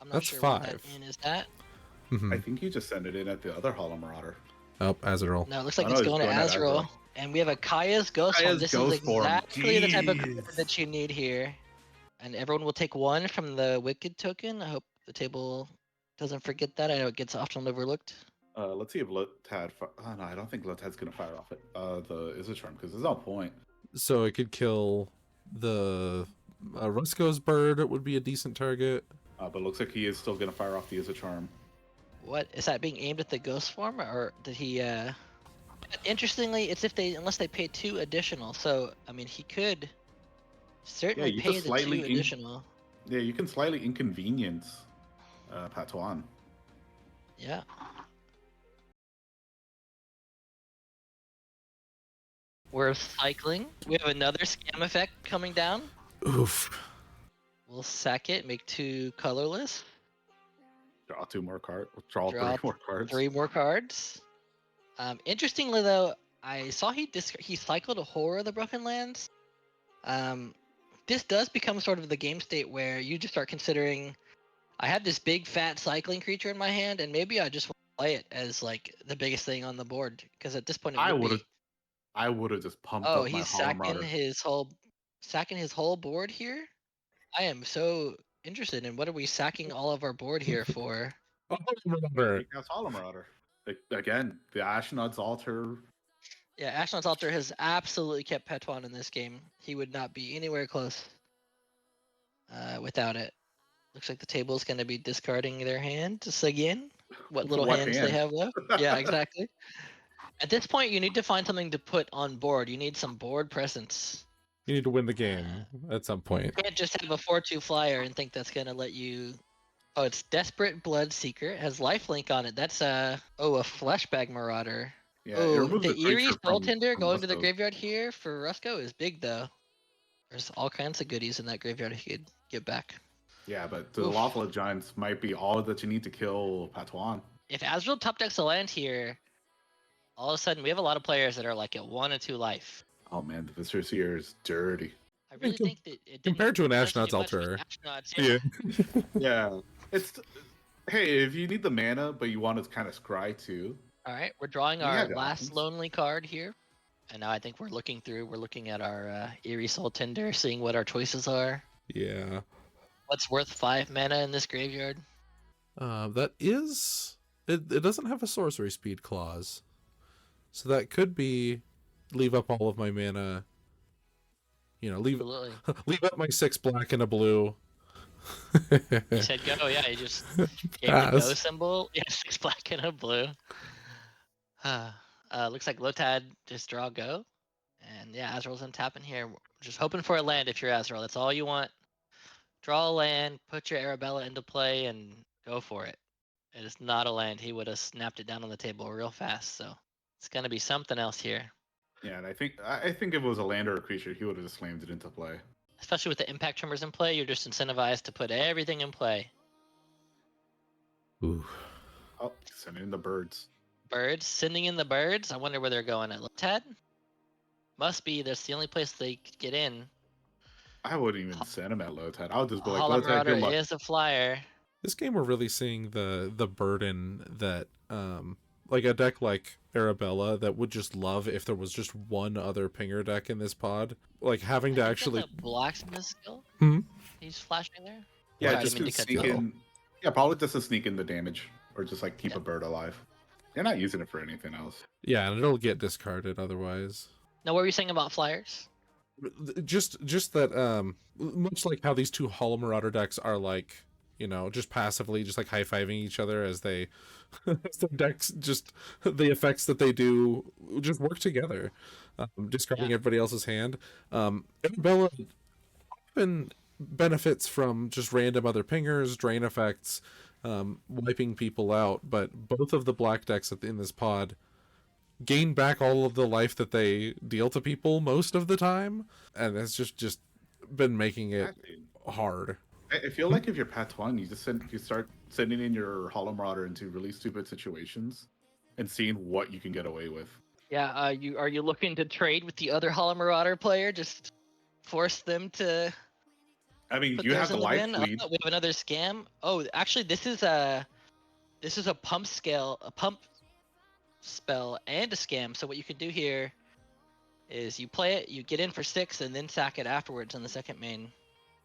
I'm not That's sure 5. where that in is that. I think you just sent it in at the other Hollow Marauder. Oh, Azrael. No, it looks like Oh, it's no, going to at Azrael. And we have a Kaya's Ghost Form. Kaya's This Ghost is Form. exactly the type of card Jeez. that you need here. And everyone will take 1 from the Wicked token. I hope the table doesn't forget that. I know it gets often overlooked. Let's see if Lotad. Oh no, I don't think Lotad's gonna fire off it. The Izzatron, because there's no point. So it could kill the Rusko's bird. It would be a decent target. But it looks like he is still gonna fire off the Izzatron. What is that being aimed at the Ghost Form, or did he? Interestingly, it's if they unless they pay 2 additional. So I mean, he could certainly you pay just the slightly 2 additional. Yeah, you can slightly inconvenience Patuan. Yeah. We're cycling. We have another scam effect coming down. Oof. We'll sack it, make 2 colorless, Draw 2 more cards. Draw Draw 3 more cards. 3 more cards. Interestingly though, I saw he cycled a Horror of the Broken Lands. This does become sort of the game state where you just start considering, I have this big fat cycling creature in my hand, and maybe I just want to play it as like the biggest thing on the board, because at this point I would have just pumped up my he's Hollow Marauder. sacking his whole board here. I am so interested in what are we sacking all of our board here for? Because Hollow Marauder. Again, the Ashnod's Altar. Yeah, Ashnod's Altar has absolutely kept Patuan in this game. He would not be anywhere close without it. Looks like the table is going to be discarding their hand just again. What little What hands hand? they have left. Yeah, exactly. At this point, you need to find something to put on board. You need some board presence. You need to win the game at some point. You can't just have a 4/2 flyer and think that's going to let you... Oh, it's Desperate Bloodseeker. It has lifelink on it. That's a Fleshbag Marauder. Yeah, Oh, it removes the Eerie creature Soul from Tender going to the Rusko. graveyard here for Rusko is big, though. There's all kinds of goodies in that graveyard he could get back. Yeah, but the Oof. Lawful Giants might be all that you need to kill Patuan. If Azrael top decks a land here, all of a sudden we have a lot of players that are like at 1 or 2 life. Oh man, the Visitor's Ear is dirty. I really com- think that it didn't compared to an do Ashnod's too much with Altar. Ashnod's, Yeah, it's hey, if you need the mana, but you want to kind of scry too. All right, we're drawing Yeah, our the last options. lonely card here, and now I think we're looking at our Eerie Soul Tender, seeing what our choices are. Yeah. What's worth 5 mana in this graveyard? That is... It doesn't have a sorcery speed clause. So that could be leave up all of my mana. You know, leave Absolutely. leave up my 6 black and a blue. He said go, yeah, he just gave the go Pass. symbol. Yeah, 6 black and a blue. Looks like Lotad just draw go. And yeah, Azrael's untapping here. Just hoping for a land if you're Azrael. That's all you want. Draw a land, put your Arabella into play, and go for it. It is not a land. He would have snapped it down on the table real fast. So it's gonna be something else here. Yeah, and I think if it was a land or a creature, he would have just slammed it into play. Especially with the impact trimmers in play, you're just incentivized to put everything in play. Ooh. Oh, send in the birds. Birds, sending in the birds. I wonder where they're going at. Lotad? Must be. That's the only place they could get in. I wouldn't even send him at low tide. I would just be like, Hollow low tide, Marauder good luck. is a flyer. This game we're really seeing the burden that like a deck like Arabella that would just love if there was just one other pinger deck in this pod. Like having to I think actually that's a blacksmith skill. Hmm? He's flashing there. Yeah, Sorry, I just didn't mean to to cut sneak you off. in. Yeah, probably just to sneak in the damage. Or just like keep Yeah. a bird alive. They're not using it for anything else. Yeah, and it'll get discarded otherwise. Now, what were you saying about flyers? Just that much like how these two Hollow Marauder decks are like, you know, just passively just like high-fiving each other as they as the decks just the effects that they do just work together, discarding Yeah. everybody else's hand. Arabella often benefits from just random other pingers, drain effects, wiping people out, but both of the black decks in this pod gain back all of the life that they deal to people most of the time, and it's just been making it hard. I feel like if you're Patan, you start sending in your Hollow Marauder into really stupid situations and seeing what you can get away with. Yeah. Are you looking to trade with the other Hollow Marauder player? Just force them to I mean, put you theirs have the in the life bin? lead. We have another scam. Oh, actually, this is a pump spell and a scam. So what you can do here is you play it, you get in for 6, and then sack it afterwards on the second main.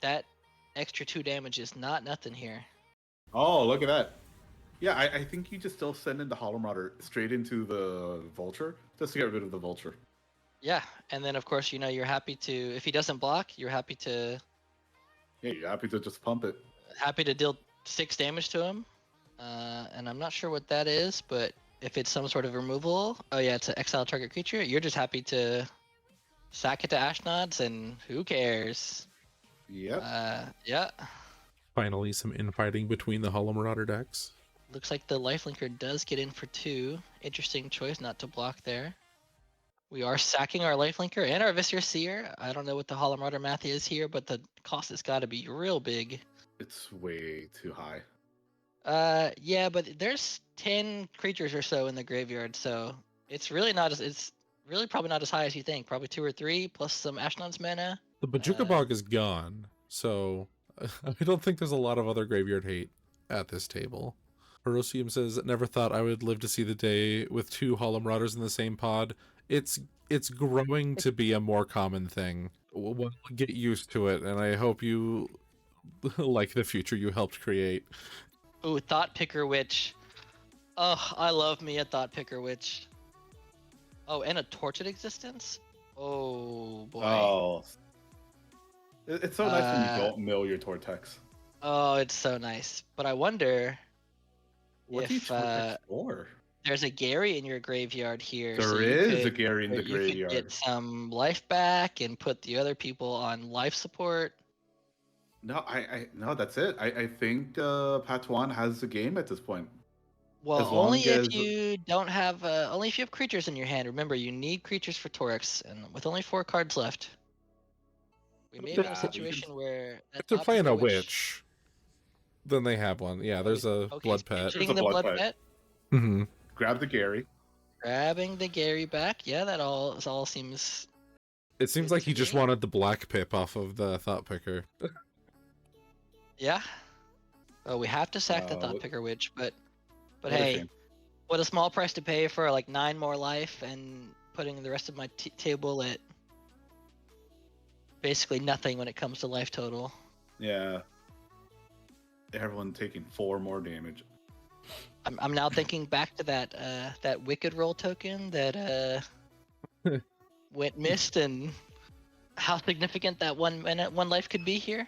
That extra 2 damage is not nothing here. Oh, look at that. Yeah, I think you just still send in the Hollow Marauder straight into the Vulture just to get rid of the Vulture. Yeah, and then of course, you know, you're happy to, if he doesn't block, you're happy to Yeah, you're happy to just pump it. deal 6 damage to him. And I'm not sure what that is, but if it's some sort of removal, oh yeah, it's an exile target creature, you're just happy to sack it to Ashnods, and who cares? Yep. Yeah. Finally, some infighting between the Hollow Marauder decks. Looks like the lifelinker does get in for 2. Interesting choice not to block there. We are sacking our lifelinker and our Viscera Seer. I don't know what the Hollow Marauder math is here, but the cost has got to be real big. It's way too high. Yeah, but there's 10 creatures or so in the graveyard, so it's really not as it's really probably not as high as you think. Probably 2 or 3 plus some Ashnod's mana. The Bajuka Bog is gone, so I don't think there's a lot of other graveyard hate at this table. Herosium says, never thought I would live to see the day with 2 Hollow Marauders in the same pod. It's growing to be a more common thing. We'll get used to it, and I hope you like the future you helped create. Ooh, Thought Picker Witch. Oh, I love me a Thought Picker Witch. Oh, and a Tortured Existence? Oh, boy. Oh. It's so nice when you don't mill your Tortex. Oh, it's so nice. But I wonder What do you if Tortex for? there's a Gary in your graveyard here. There is a Gary in the you could graveyard. get some life back and put the other people on life support. No, no, that's it. I think Patuan has the game at this point. Well, As long only if as- you don't have, only if you have creatures in your hand. Remember, you need creatures for Torx, and with only 4 cards left, we may be in Yeah, a we situation where If they're playing a witch, then they have one. Yeah, there's a blood pet. Getting the blood blood pet. pet, Mm-hmm. Grab the Gary. grabbing the Gary back. Yeah, that all seems. It seems Good like to he just me. wanted the black pip off of the Thought Picker. Yeah. Oh, we have to sack the Uh, Thought what- Picker Witch, but What a hey, shame. what a small price to pay for like 9 more life and putting the rest of my table at basically nothing when it comes to life total. Yeah. Everyone taking 4 more damage. I'm now thinking back to that that wicked roll token that went missed, and how significant that 1 minute 1 life could be here.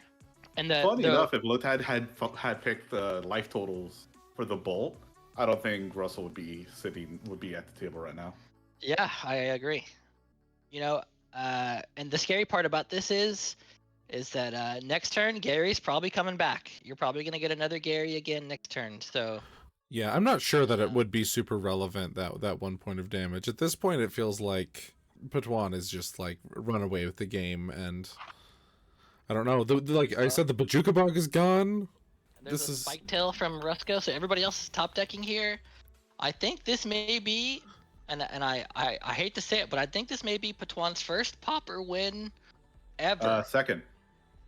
And Funny enough, if Lotad had picked the life totals for the bolt, I don't think Russell would be at the table right now. Yeah, I agree. You know, and the scary part about this is that next turn Gary's probably coming back. You're probably gonna get another Gary again next turn. So Yeah, I'm not sure that it would be super relevant, that 1 point of damage. At this point, it feels like Patan is just like run away with the game, and I don't know. Like I said, the Bajuka Bug is gone. there's a spike tail from Rusko, so everybody else is top decking here. I think this may be, and I hate to say it, but I think this may be Patan's first popper win ever. Second.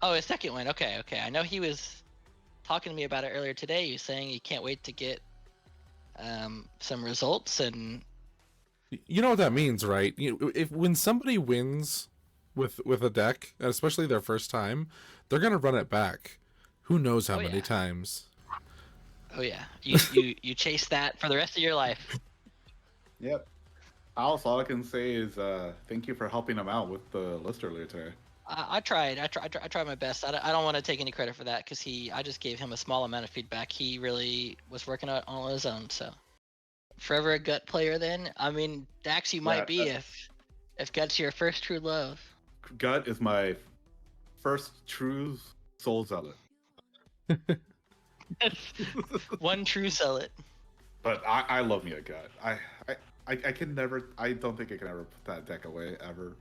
Oh, his second win. Okay. I know he was talking to me about it earlier today. He was saying he can't wait to get some results, and you know what that means, right? When somebody wins with a deck, and especially their first time, they're gonna run it back. Who knows how many times? Oh yeah, you chase that for the rest of your life. Yep. All I can say is thank you for helping him out with the list earlier today. I tried my best. I don't want to take any credit for that because I just gave him a small amount of feedback. He really was working out on his own. So forever a gut player then. I mean, Dax, you might be if Gut's your first true love. Gut is my first true soul zealot. One true zealot. But I love me a Gut. I can never. I don't think I can ever put that deck away ever.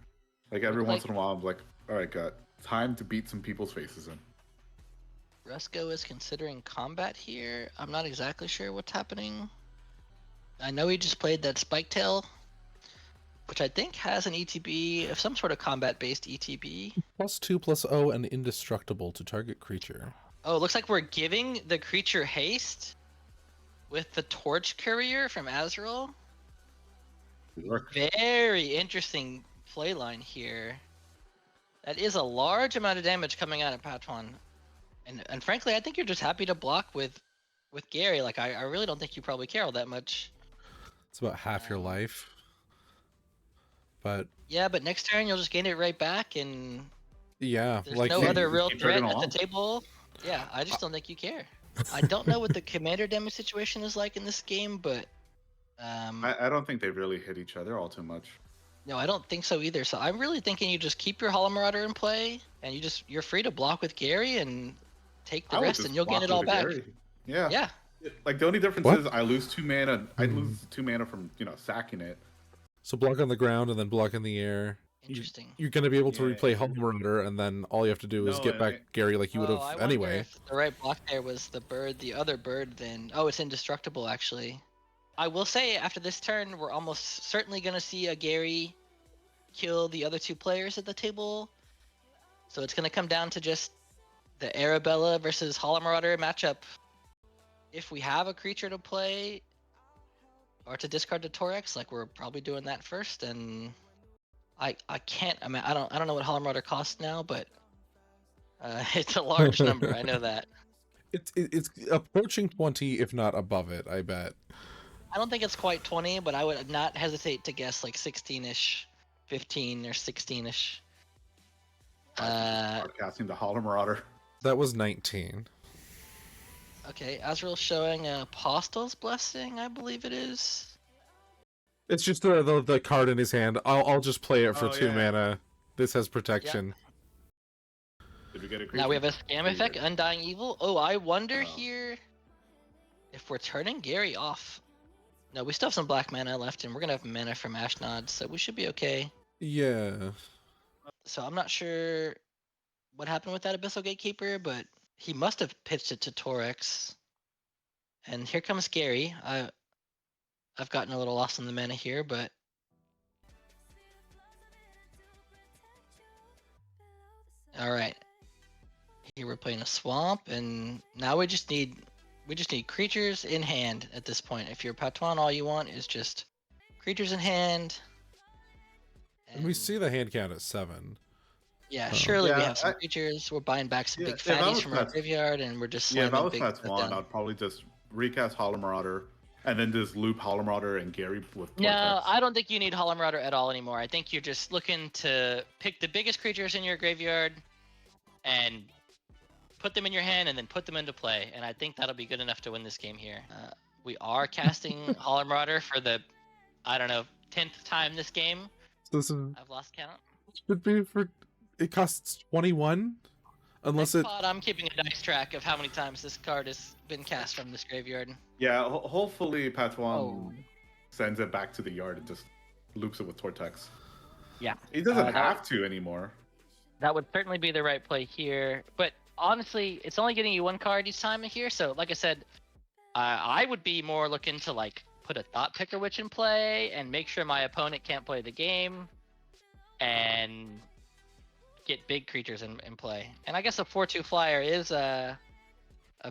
Like every once in a while, I'm like, all right, Gut, time to beat some people's faces in. Rusko is considering combat here. I'm not exactly sure what's happening. I know he just played that Spike Tail, which I think has an ETB of some sort of combat-based ETB. +2/+0 and indestructible to target creature. Oh, it looks like we're giving the creature haste with the Torch Courier from Azrael. Very interesting play line here. That is a large amount of damage coming out of Patan. And frankly, I think you're just happy to block with Gary. Like I really don't think you probably care all that much. It's about half your life. But yeah, but next turn you'll just gain it right back, and yeah, there's no other real threat at the table. Yeah, I just don't think you care. I don't know what the commander damage situation is like in this game, but I don't think they really hit each other all too much. No, I don't think so either. So I'm really thinking you just keep your Hollow Marauder in play, and you're free to block with Gary and take the rest, and you'll get it all back. Yeah. Yeah. Like the only difference is I lose 2 mana. I lose 2 mana from sacking it. So block on the ground and then block in the air. Interesting. You're going to be able to replay Hollow Marauder, and then all you have to do is get back Gary like you would have anyway. If the right block there was the bird, the other bird, then it's indestructible actually. I will say after this turn, we're almost certainly going to see a Gary kill the other 2 players at the table. So it's going to come down to just the Arabella versus Hollow Marauder matchup. If we have a creature to play or to discard the Torex, like we're probably doing that first, and I can't. I mean, I don't know what Hollow Marauder costs now, but it's a large number. I know that. It's approaching 20, if not above it. I bet. I don't think it's quite 20, but I would not hesitate to guess like 16-ish, 15 or 16-ish. Casting the Hollow Marauder. That was 19. Okay, Azrael's showing Apostle's Blessing, I believe it is. It's just the card in his hand. I'll just play it for 2 mana. This has protection. Did we get a creature? Now we have a scam effect, Undying Evil. Oh, I wonder here if we're turning Gary off. No, we still have some black mana left, and we're gonna have mana from Ashnod, so we should be okay. Yeah. So I'm not sure what happened with that Abyssal Gatekeeper, but he must have pitched it to Torex. And here comes Gary. I've gotten a little lost in the mana here, but all right. Here we're playing a swamp, and now we just need creatures in hand at this point. If you're Patan, all you want is just creatures in hand. And we see the hand count at 7. Yeah, surely we have some creatures. We're buying back some big fatties from our graveyard, and we're just slamming big if I was Patan, I'd probably just recast Hollow Marauder, and then just loop Hollow Marauder and Gary with No, Vortex. I don't think you need Hollow Marauder at all anymore. I think you're just looking to pick the biggest creatures in your graveyard and put them in your hand and then put them into play. And I think that'll be good enough to win this game here. We are casting Hollow Marauder for the, I don't know, 10th time this game. So this is, I've lost count. should be for, it costs 21, unless Next it. pod, I'm keeping a dice track of how many times this card has been cast from this graveyard. Yeah, hopefully Patan Oh. sends it back to the yard and just loops it with Vortex. Yeah. He doesn't that- have to anymore. That would certainly be the right play here. But honestly, it's only getting you one card each time here. So, like I said, I would be more looking to like put a Thought Picker Witch in play and make sure my opponent can't play the game, and get big creatures in play. And I guess a 4/2 flyer is a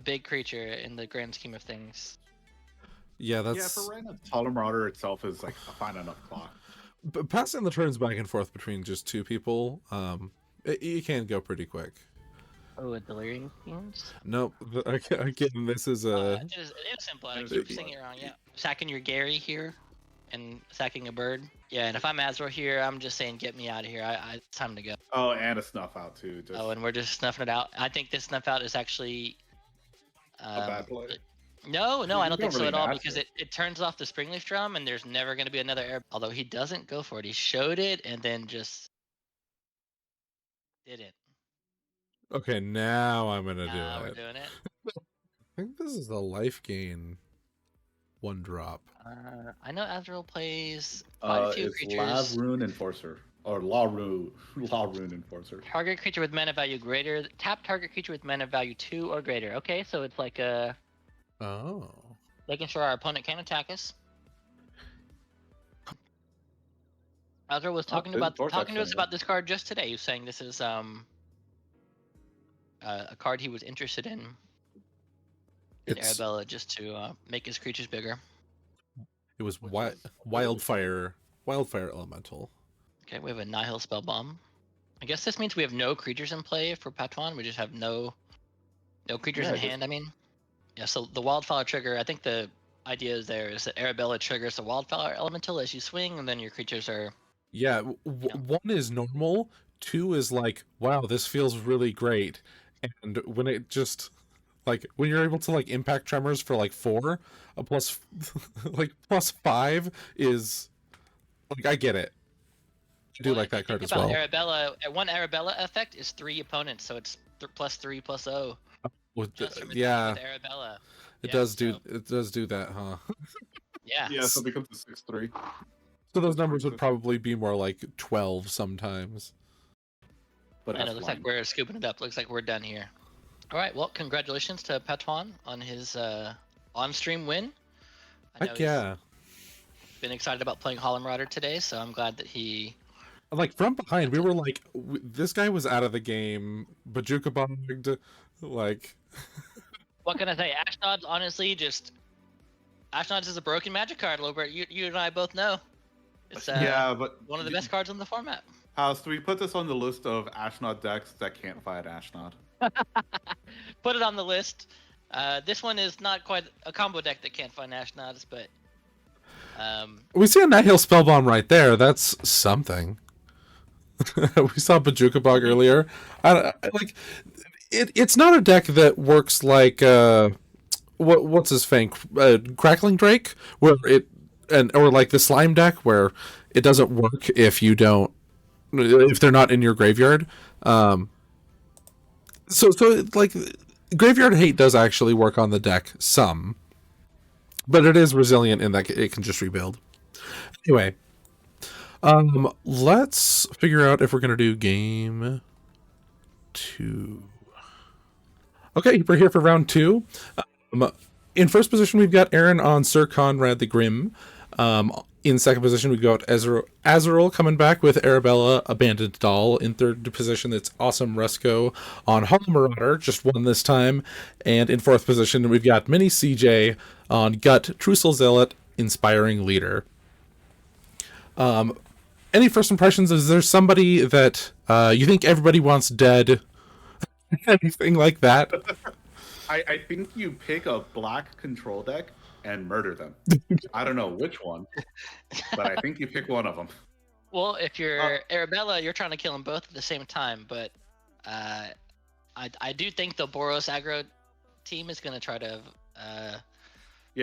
big creature in the grand scheme of things. Yeah, Yeah, that's. for random, Hollow Marauder itself is like a fine enough clock. But passing the turns back and forth between just two people, you can go pretty quick. Oh, a Delirium Fiends? Nope. Again, this is a. It is simple. I keep singing around. Yeah, sacking your Gary here, and sacking a bird. Yeah, and if I'm Aggro here, I'm just saying, get me out of here. It's time to go. Oh, and a Snuff Out too. Just Oh, and we're just snuffing it out. I think this snuff out is actually. a bad play. No, You I don't don't think so really at all, match because it. it turns off the Springleaf Drum, and there's never going to be another air. Although he doesn't go for it, he showed it and then just didn't. Okay, now I'm gonna Now do we're it. doing it. I think this is the life gain one drop. I know Azrael plays quite a few It's creatures. Lav Rune Enforcer or Law Rune Enforcer. Target creature with mana value greater. Tap target creature with mana value 2 or greater. Okay, so it's like Oh. making sure our opponent can't attack us. Azrael was talking there's Vortex talking to us in about this card just today. He was saying this is a card he was interested in It's Arabella, just to make his creatures bigger. it was wildfire elemental. Okay, we have a Nihil Spell Bomb. I guess this means we have no creatures in play for Patan. We just have no creatures Yeah, in just- hand. I mean, yeah. So the Wildfire trigger. I think the idea is that Arabella triggers the Wildfire Elemental as you swing, and then your creatures are. Yeah, one is normal, two is like, wow, this feels really great. And when it just like when you're able to like impact tremors for like 4, a plus like +5 is like, I get it. I do Well, like if you that card think as well. about Arabella, one Arabella effect is 3 opponents, so it's +3/+0. With Just from yeah, with Arabella. it Yeah, does do so- it does do that, huh? Yeah. Yeah, so it becomes a 6/3. So those numbers would probably be more like 12 sometimes. But And it looks like we're scooping it up. Looks like we're done here. All right. Well, congratulations to Patan on his on-stream win. I know Heck he's yeah. been excited about playing Hollow Marauder today, so I'm glad that he. Like from behind, we were like, this guy was out of the game. Bajuka bombed, like. What can I say? Ashnod's honestly just. Ashnod's is a broken magic card, Lobert. You and I both know. It's yeah, but one of the best cards in the format. House, do we put this on the list of Ashnod decks that can't fight Ashnod? Put it on the list. This one is not quite a combo deck that can't find Ashnods, but We see a Nihil Spellbomb right there. That's something. We saw Bajuka Bog earlier. Like, it's not a deck that works like what's his thing, Crackling Drake, where or like the Slime deck where it doesn't work if they're not in your graveyard. So like Graveyard Hate does actually work on the deck some, but it is resilient in that it can just rebuild. Anyway, let's figure out if we're gonna do game 2. Okay, we're here for round 2. In first position, we've got Aaron on Sir Conrad the Grim. In second position, we've got Azrael coming back with Arabella, Abandoned Doll. In third position, it's Awesome Resco on Hollow Marauder, just won this time. And in fourth position, we've got Mini CJ on Gut, Trussel Zealot, Inspiring Leader. Any first impressions? Is there somebody that you think everybody wants dead? Anything like that? I think you pick a black control deck and murder them. I don't know which one, but I think you pick one of them. Well, if you're Arabella, you're trying to kill them both at the same time, but I do think the Boros aggro team is going to try to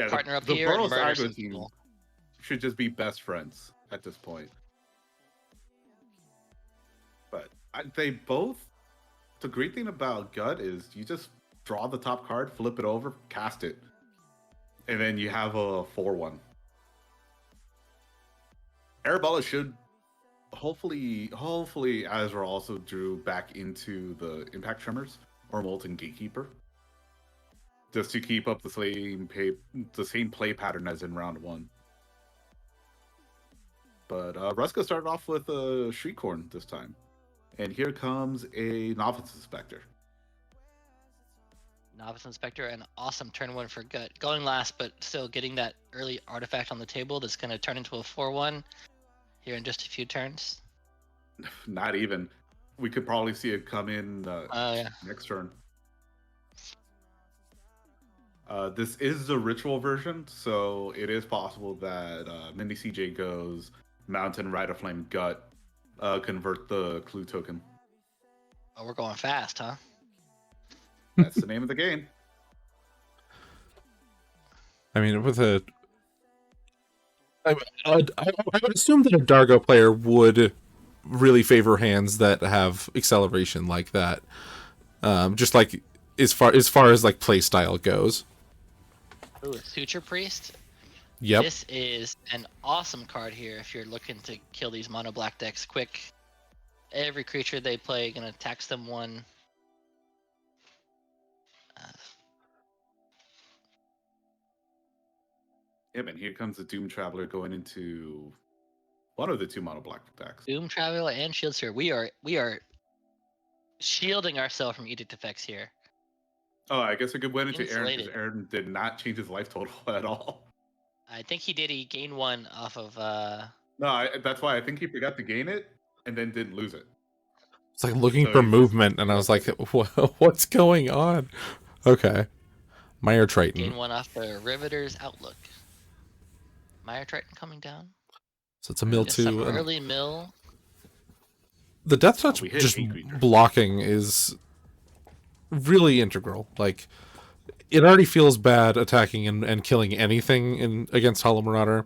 partner up the here and Boros murder aggro some team people. should just be best friends at this point. But they both. The great thing about Gut is you just draw the top card, flip it over, cast it, and then you have a 4/1. Arabella should hopefully Azra also drew back into the Impact Tremors or Molten Gatekeeper, just to keep up the same play pattern as in round 1. But Ruska started off with a Shriekhorn this time, and here comes a Novice Inspector. Novice Inspector, an awesome turn 1 for Gut. Going last, but still getting that early artifact on the table that's going to turn into a 4/1 here in just a few turns. Not even. We could probably see it come in next turn. This is the ritual version, so it is possible that Mini CJ goes Mountain, Ride of Flame, Gut, convert the clue token. Oh, we're going fast, huh? That's the name of the game. I mean, I would assume that a Dargo player would really favor hands that have acceleration like that. Just like as far as like play style goes. Ooh, a Suture Priest. Yep. This is an awesome card here if you're looking to kill these mono black decks quick. Every creature they play gonna tax them 1. Yep, and here comes the Doom Traveler going into one of the 2 mono black decks. Doom Traveler and Shield Sphere. We are shielding ourselves from Edict effects here. Oh, I guess I could win into Aaron Insulated. because Aaron did not change his life total at all. I think he did. He gained 1 off of. No, that's why I think he forgot to gain it and then didn't lose it. It's like looking So for he's movement, and I was like, "What's going on?" Okay, Mire Triton. Gain 1 off the Riveter's Outlook. Mire Triton coming down. So it's a mill Just some 2. early mill. The Death Touch we hit just 8 creatures. blocking is really integral. Like, it already feels bad attacking and killing anything against Hollow Marauder.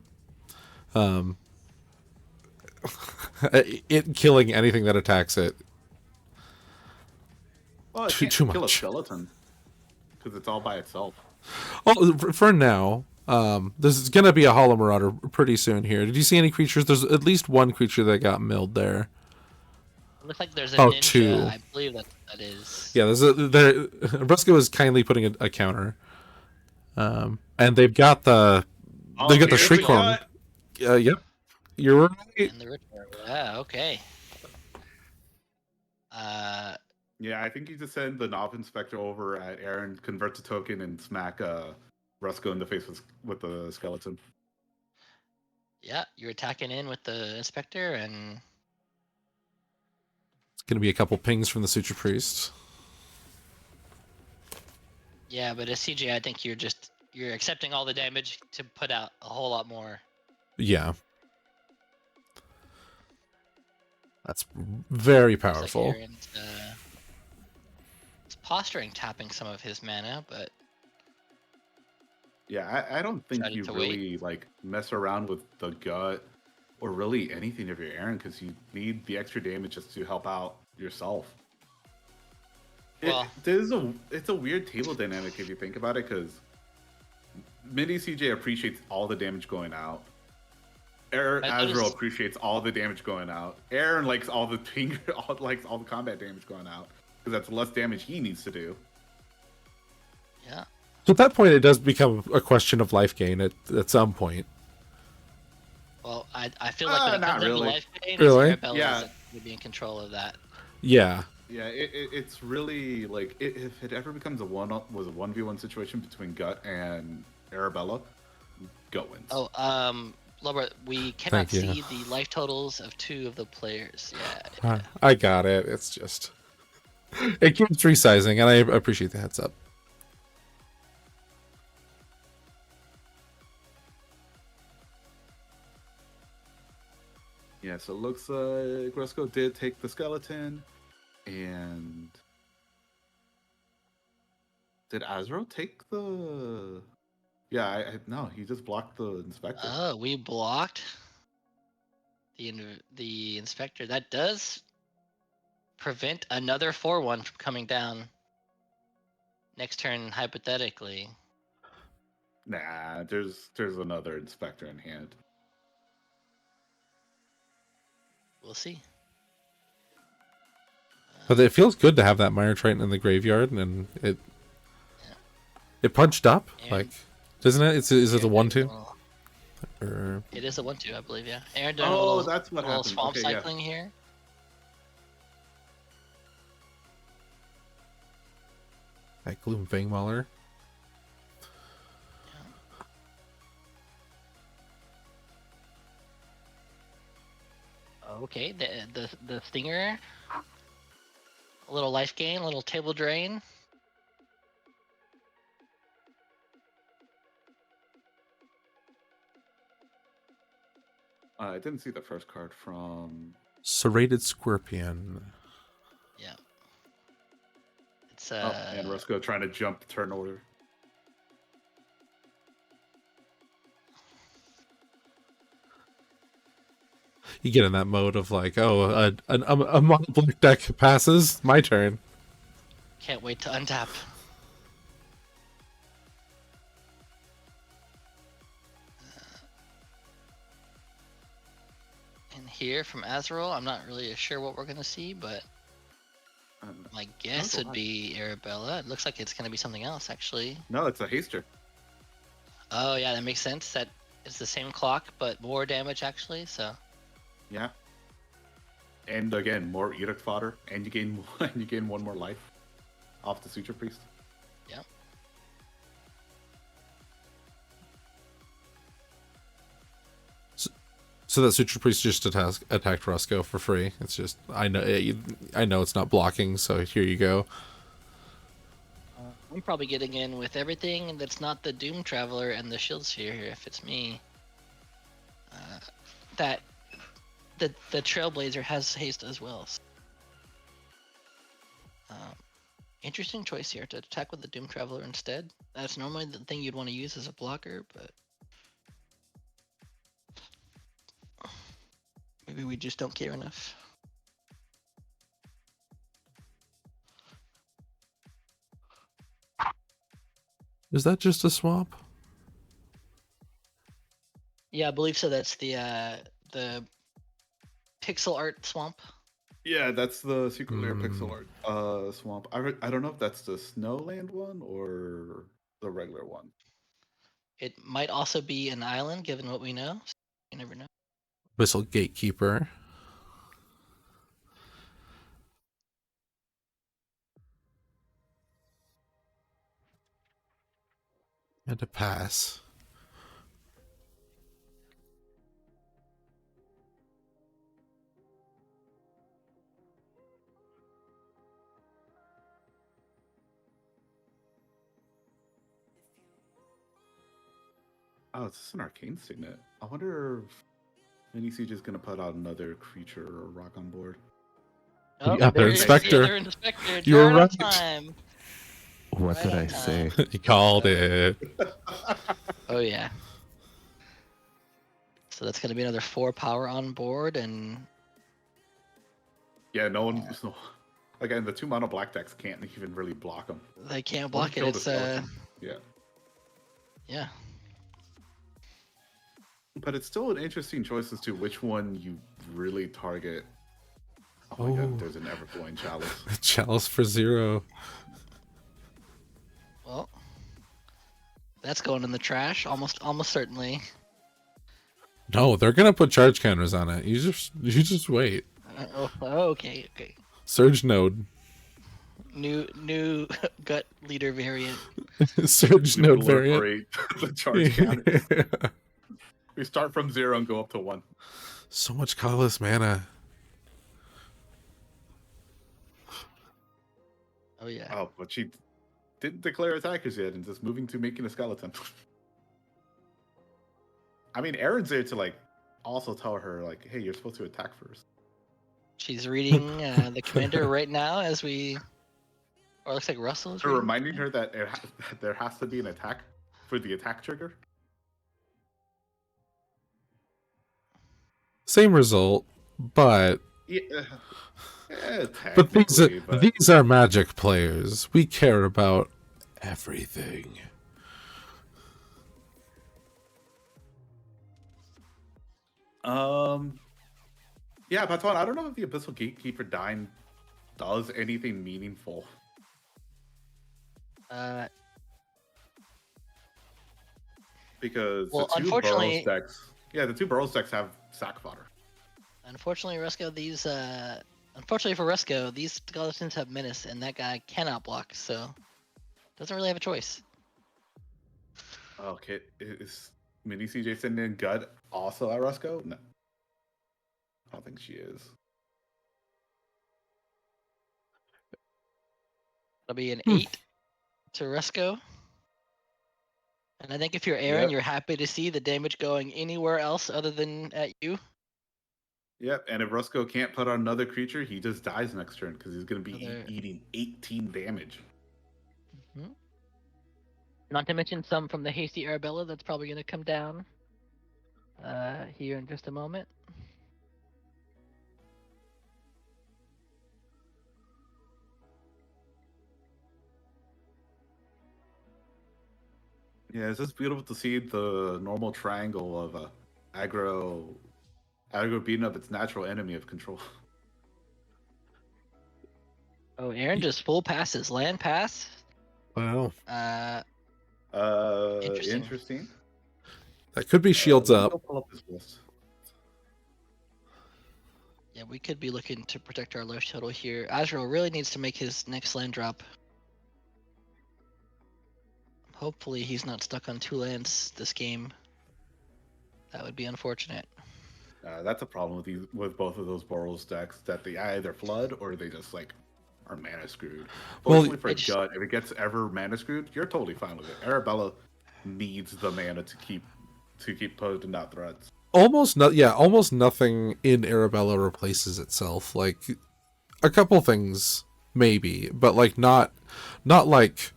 It killing anything that attacks it. Well, it can't Too kill a much. skeleton because it's all by itself. Well, for now, this is gonna be a Hollow Marauder pretty soon here. Did you see any creatures? There's at least one creature that got milled there. It looks like there's a Oh, ninja. 2. I believe that is. Yeah, Brusco is kindly putting a counter. And they've got the Here's the Shriekhorn. Gut. Yep, you're right. And the Riveter. Yeah. Okay. Yeah, I think you just send the Novice Inspector over at Aaron, convert the token, and smack Rusko in the face with the skeleton. Yeah, you're attacking in with the Inspector, and It's gonna be a couple pings from the Suture Priest. yeah, but as CJ, I think you're accepting all the damage to put out a whole lot more. Yeah, that's very Looks like powerful. Aaron's, it's posturing tapping some of his mana, but Yeah, I don't think Decided you to really like mess around with the Gut or really anything of your Aaron because you need the extra damage just to help out yourself. Well- It's a weird table dynamic if you think about it because Mini CJ appreciates all the damage going out. I Azrael noticed- appreciates all the damage going out. Aaron likes all the likes all the combat damage going out because that's less damage he needs to do. yeah. So at that point, it does become a question of life gain at some point. Well, I feel like when it not comes into really. life gain, Really? Arabella Yeah. is going to be in control of that. Yeah, Yeah, it's really like if it ever becomes a 1v1 situation between Gut and Arabella, Gut wins. Oh, Lobert, we cannot Thank you. see the life totals of 2 of the players. Yeah. I got it. It's just it keeps resizing, and I appreciate the heads up. Yeah, so it looks like Roscoe did take the skeleton, and did Azro take the? Yeah, no, he just blocked the inspector. Oh, we blocked the inspector. That does prevent another 4-1 from coming down next turn, hypothetically. Nah, there's another inspector in hand. We'll see. But it feels good to have that Mire Triton in the graveyard, and it punched up, Aaron, like, doesn't it? Is it a Aaron did 1/2? little- Or It is a 1/2, I believe. Yeah. Aaron doing a Oh, little, that's what little happened. swamp Okay, yeah. cycling here. that Gloom Fangmauler? Okay, the stinger. A little life gain, a little table drain. I didn't see the first card from. Serrated Scorpion. Yeah. It's Oh, and Roscoe trying to jump turn order. You get in that mode of like, oh, a mono black deck passes, my turn. Can't wait to untap. And here from Azrael, I'm not really sure what we're gonna see, but my guess would be Arabella. It looks like it's gonna be something else, actually. No, it's a haster. Oh yeah, that makes sense. That it's the same clock, but more damage actually. So Yeah. And again, more edict fodder, and you gain you gain one more life off the Suture Priest. yeah. So that Suture Priest just attacked Roscoe for free. It's just, I know it's not blocking, so here you go. I'm probably getting in with everything that's not the Doom Traveler and the Shield Sphere here, if it's me. That the Trailblazer has haste as well. So. Interesting choice here to attack with the Doom Traveler instead. That's normally the thing you'd want to use as a blocker, but maybe we just don't care enough. Is that just a swamp? Yeah, I believe so. That's the pixel art swamp. Yeah, that's the secret lair pixel art swamp. I don't know if that's the Snowland one or the regular one. It might also be an island, given what we know. So you never know. Whistle Gatekeeper. And a pass. Oh, it's just an arcane signet. I wonder if Mini Siege is gonna put out another creature or rock on board. Oh, Yeah, there their is inspector. the other inspector. You were Right on right. time. What Right did on I say? time. You called it. Oh yeah. So that's gonna be another 4 power on board, and Yeah, no one. So, again, the 2 mono black decks can't even really block them. they can't block it. It's Yeah, yeah. but it's still an interesting choice as to which one you really target. Oh my Oh. god, there's an Everflowing Chalice. Chalice for 0. Well, that's going in the trash, almost certainly. No, they're gonna put charge counters on it. You just wait. Okay. Surge node. New gut leader variant. Surge We node variant. proliferate the charge counter. We start from 0 and go up to 1. So much colorless mana. Oh yeah. Oh, but she didn't declare attackers yet and just moving to making a skeleton. I mean, Aaron's there to like also tell her like, hey, you're supposed to attack first. She's reading the commander right now as we. Or it looks like Russell is Or reading. reminding her that that there has to be an attack for the attack trigger. Same result, but Yeah, but technically, but these are Magic players. We care about everything. yeah, Patan, I don't know if the Abyssal Gatekeeper dying does anything meaningful. Because Well, the two Burrows unfortunately- decks, the two Burrows decks have sack fodder. Unfortunately, Resco, unfortunately for Resco, these skeletons have menace, and that guy cannot block, so doesn't really have a choice. Okay, is Mini CJ sending in Gut also at Rusco? No, I don't think she is. It'll be an 8 to Resco. And I think if you're Aaron, Yep. you're happy to see the damage going anywhere else other than at you. Yep, and if Rusco can't put on another creature, he just dies next turn because he's going to be eating 18 damage. Mm-hmm. Not to mention some from the hasty Arabella that's probably going to come down here in just a moment. Yeah, it's just beautiful to see the normal triangle of aggro beating up its natural enemy of control. Oh, Aaron just full passes. Land pass. Wow. Interesting. That could be shields Let me up. go pull up this list. Yeah, we could be looking to protect our life total here. Azrael really needs to make his next land drop. Hopefully he's not stuck on 2 lands this game. That would be unfortunate. That's a problem with both of those Boros decks, that they either flood or they just like are mana screwed. Well, Fortunately for Gut, if it gets ever mana screwed, you're totally fine with it. Arabella needs the mana to keep putting out threats. almost nothing in Arabella replaces itself. Like a couple things maybe, but like not like,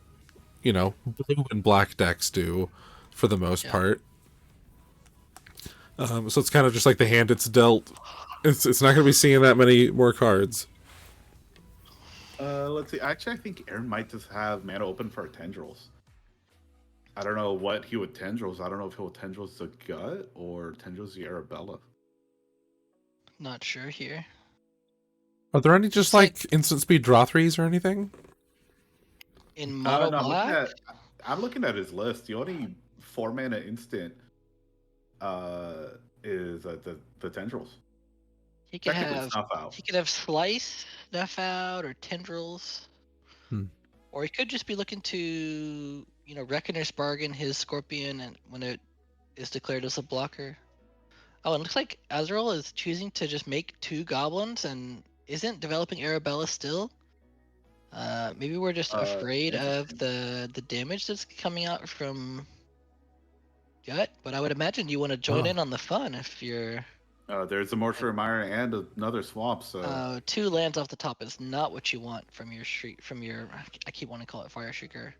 you know, blue and black decks do for the most part. So it's kind of just like the hand it's dealt. It's not going to be seeing that many more cards. Let's see. Actually, I think Aaron might just have mana open for Tendrils. I don't know what he would Tendrils. I don't know if he'll Tendrils the Gut or Tendrils the Arabella. Not sure here. Are there any just like instant speed draw threes or anything? In mono No, black? I'm looking at his list. The only 4 mana instant is the Tendrils. He could Technically have Snuff Out. He could have Slice, Snuff Out, or Tendrils. Or he could just be looking to, you know, Reckoner's Bargain his Scorpion and when it is declared as a blocker. Oh, and it looks like Azrael is choosing to just make 2 goblins and isn't developing Arabella still. Maybe we're just afraid of the damage that's coming out from Gut, but I would imagine you want to join in on the fun if you're. There's a Mortuary Mire and another Swamp, so... 2 lands off the top is not what you want from your I keep wanting to call it Fire Shrieker.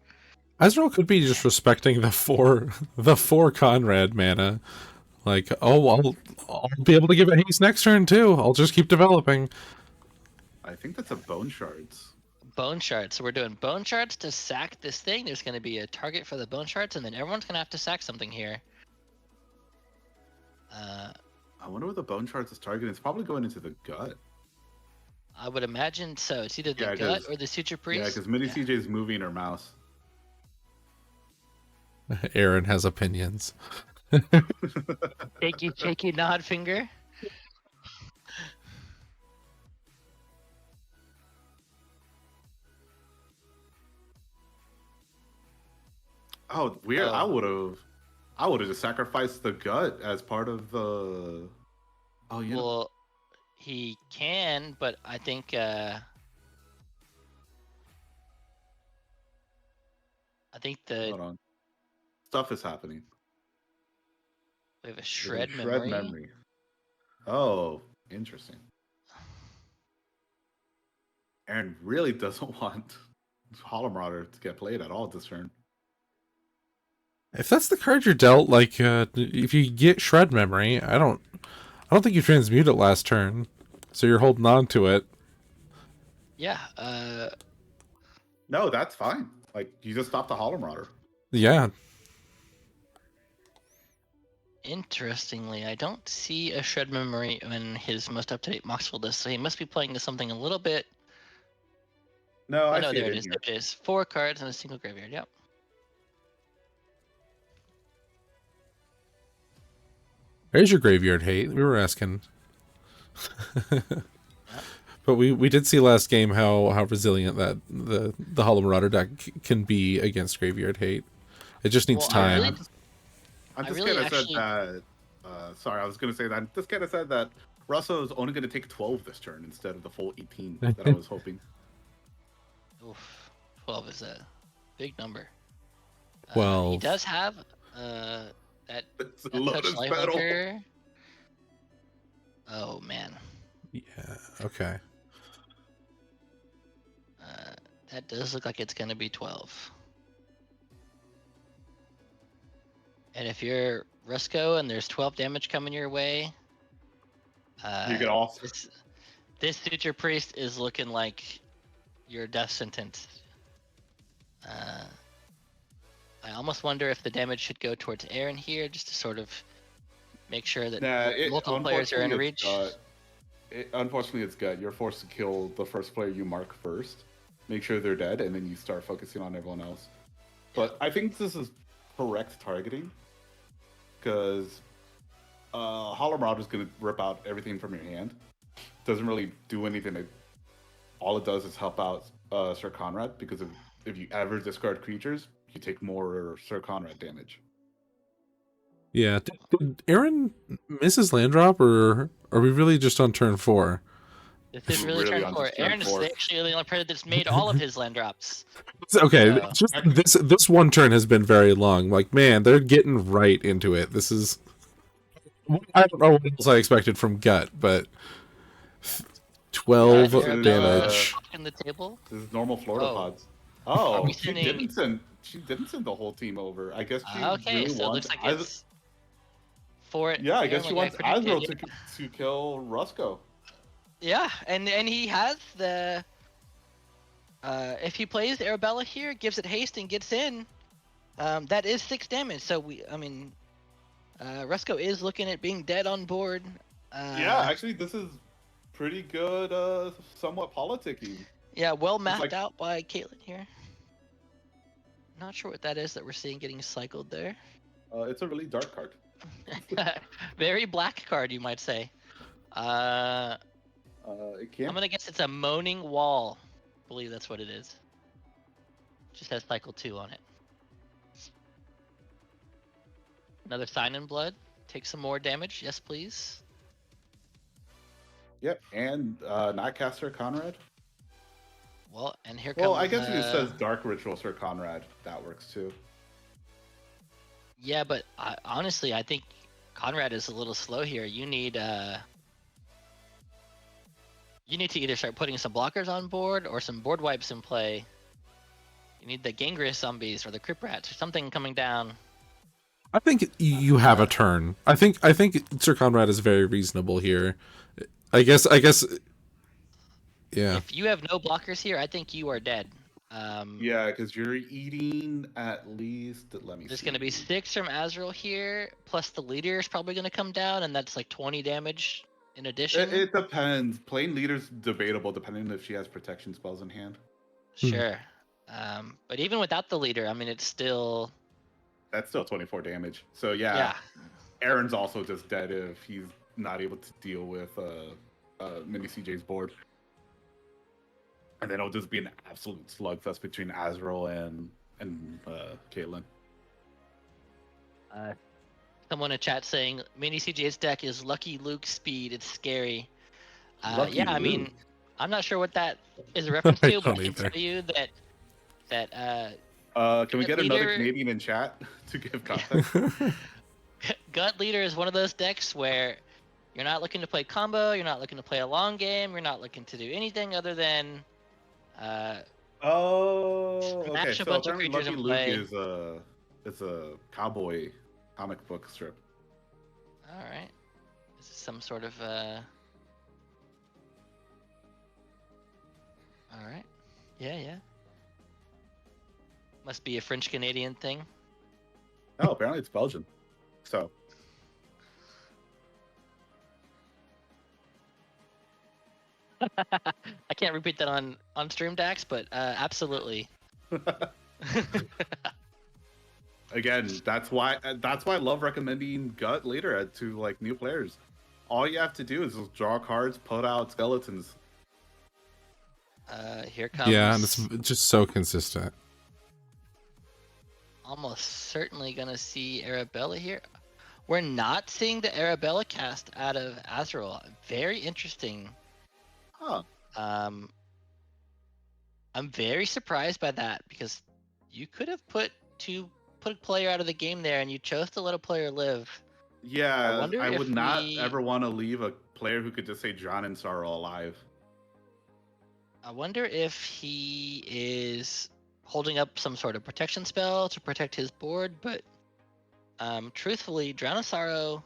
Azrael could be just respecting the four Conrad mana. Like, oh, I'll be able to give it haste next turn too. I'll just keep developing. I think that's a Bone Shards. Bone Shards. So we're doing Bone Shards to sack this thing. There's going to be a target for the Bone Shards, and then everyone's going to have to sack something here. I wonder what the Bone Shards is targeting. It's probably going into the Gut. I would imagine so. It's either the Gut or the Suture Priest. Yeah, because Mini CJ is moving her mouse. Aaron has opinions. Shaky nod finger. Oh, weird. I would have just sacrificed the Gut as part of the... Oh, yeah. Well, he can, but I think Hold on. Stuff is happening. we have a shred Shred memory. memory. Oh, interesting. Aaron really doesn't want Hollow Marauder to get played at all this turn. If that's the card you're dealt, like if you get Shred Memory, I don't think you transmute it last turn, so you're holding on to it. Yeah. No, that's fine. Like, you just stop the Hollow Marauder. Yeah. Interestingly, I don't see a Shred Memory in his most up-to-date Moxville list, so he must be playing to something a little bit... No, Oh, I no, see there it it in is. here. There it is. 4 cards and a single graveyard, yep. There's your graveyard hate. We were asking. But we did see last game how resilient that the Hollow Marauder deck can be against graveyard hate. It just needs Well, time. I'm I just really gonna actually- said that. Sorry, I was gonna say that. I'm just gonna said that Russell is only gonna take 12 this turn instead of the full 18 that I was hoping. Oof, 12 is a big number. Well, he does have that It's a touch Lotus life Petal. hunter. Oh man, yeah, okay. that does look like it's gonna be 12. And if you're Rusco and there's 12 damage coming your way, You get off. this Suture Priest is looking like your death sentence. I almost wonder if the damage should go towards Aaron here, just to sort of make sure that multiple players are in reach. Unfortunately, it's gut. You're forced to kill the first player you mark first, make sure they're dead, and then you start focusing on everyone else. But I think this is correct targeting, because Hollow Marauder is going to rip out everything from your hand. Doesn't really do anything. All it does is help out Sir Conrad, because if you ever discard creatures, you take more Sir Conrad damage. Yeah. Did Aaron miss his land drop, or are we really just on turn 4? This is really Really turn on 4. just turn Aaron is 4. actually the only player that's made all of his land drops. Okay, So- just this one turn has been very long. Like, man, they're getting right into it. This is... I don't know what else I expected from Gut, but 12 Yeah, this is, damage. In the table. This is normal Florida Oh. pods. Are Oh, we she sending- didn't send. She didn't send the whole team over. I guess she Okay, really so it wants. looks like it's for it. Yeah, I guess she Aaron, wants like I Aggro predicted. to kill Rusco. Yeah, and he has the. If he plays Arabella here, gives it haste and gets in, that is 6 damage. So Rusco is looking at being dead on board. Yeah, actually, this is pretty good. Somewhat politicking. Yeah, well mapped like- out by Caitlyn here. Not sure what that is that we're seeing getting cycled there. It's a really dark card. Very black card, you might say. It I'm can't. gonna guess it's a moaning wall. I believe that's what it is. Just has cycle 2 on it. Another sign in blood. Take some more damage. Yes, please. Yep, and not caster Conrad. Well, and here Well, comes. I guess if it says Dark Ritual Sir Conrad, that works too. Yeah, but honestly, I think Conrad is a little slow here. You need to either start putting some blockers on board or some board wipes in play. You need the Gangrous zombies or the Crypt Rats or something coming down. I think you have a turn. I think Sir Conrad is very reasonable here. I guess yeah. If you have no blockers here, I think you are dead. Yeah, because you're eating at least. Let me. There's see. going to be 6 from Azrael here, plus the leader is probably going to come down, and that's like 20 damage in addition. It depends. Playing leader's debatable depending if she has protection spells in hand. Sure. But even without the leader, I mean, it's still. That's still 24 damage. So yeah, Aaron's also just dead if he's not able to deal with Mini CJ's board. And then it'll just be an absolute slugfest between Azrael and Caitlyn. Someone in chat saying Mini CJ's deck is Lucky Luke speed. It's scary. Lucky yeah, I mean, Luke. I'm not sure what that is a reference I to, but I don't can either. tell you that Can we Gut get another leader- Canadian in chat to give context? Gut Leader is one of those decks where You're not looking to play combo. You're not looking to play a long game. You're not looking to do anything other than Oh, okay. smash a So bunch of apparently, creatures Lucky and Luke play. is a cowboy comic book strip. All right. This is some sort of All right. Yeah, yeah. Must be a French Canadian thing. Oh, apparently it's Belgian. So I can't repeat that on stream, Dax, but absolutely. again, that's why I love recommending Gut later to like new players. All you have to do is just draw cards, put out skeletons. Here comes. Yeah, and it's just so consistent. Almost certainly gonna see Arabella here. We're not seeing the Arabella cast out of Azrael. Very interesting. Huh. I'm very surprised by that because you could have put a player out of the game there, and you chose to let a player live. Yeah, wonder I if would not we- ever want to leave a player who could just say John and Sorrow alive. I wonder if he is holding up some sort of protection spell to protect his board, but truthfully, Drown of Sorrow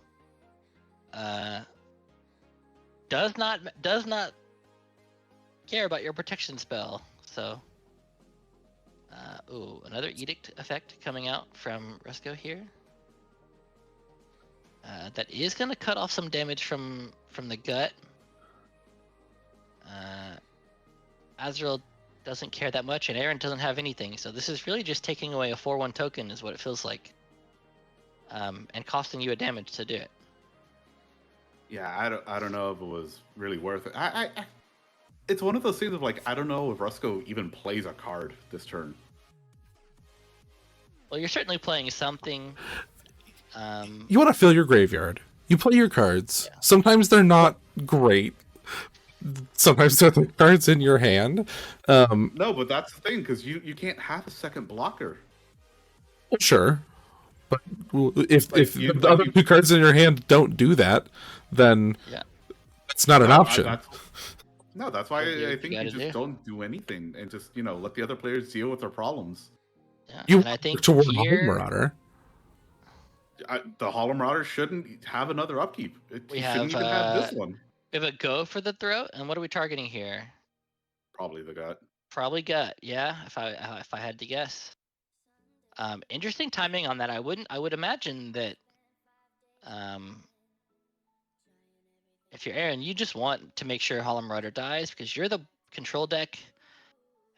does not care about your protection spell. So, ooh, another edict effect coming out from Resco here. That is going to cut off some damage from the gut. Azrael doesn't care that much, and Aaron doesn't have anything. So this is really just taking away a 4/1 token, is what it feels like, and costing you a damage to do it. Yeah, I don't know if it was really worth it. It's one of those things of like I don't know if Rusko even plays a card this turn. Well, you're certainly playing something. You want to fill your graveyard. You play your cards. Yeah. Sometimes they're not great. Sometimes they're the cards in your hand. No, but that's the thing because you can't have a second blocker. Well, sure, but if Like, if you- the like other you- two cards in your hand don't do that, then Yeah. it's not an option. That's why Gotta do what I you think you gotta just do. don't do anything and just let the other players deal with their problems. Yeah. You And I think to warn a here Home Marauder. The Hollow Marauder shouldn't have another upkeep. We He shouldn't have, even have this one. we have a go for the throat, and what are we targeting here? Probably the gut. Probably gut. Yeah, if I had to guess. Interesting timing on that. I would imagine that if you're Aaron, you just want to make sure Hollow Marauder dies because you're the control deck,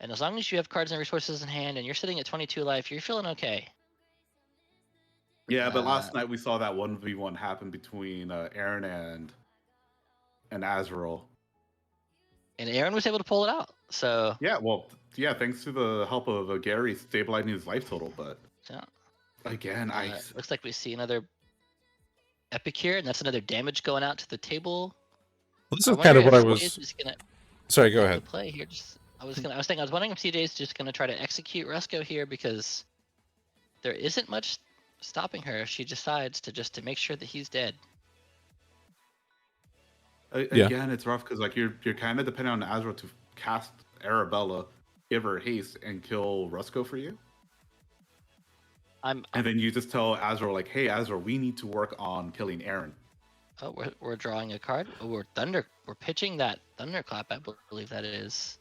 and as long as you have cards and resources in hand and you're sitting at 22 life, you're feeling okay. Yeah, but last night we saw that 1v1 happen between Aaron and Azrael. And Aaron was able to pull it out. So Yeah, well, yeah, thanks to the help of Gary stabilizing his life total. But yeah. again, Looks like we see another epic here, and that's another damage going out to the table. Well, this is kind of what I was. Just gonna Sorry, go ahead. play here. I was wondering if CJ's just gonna try to execute Resco here because there isn't much stopping her if she decides to make sure that he's dead. again, it's rough because like you're kind of dependent on Azrael to cast Arabella, give her haste, and kill Rusko for you. And then you just tell Azrael like, "Hey, Azrael, we need to work on killing Aaron." Oh, we're drawing a card. Oh, we're pitching that Thunderclap, I believe that is.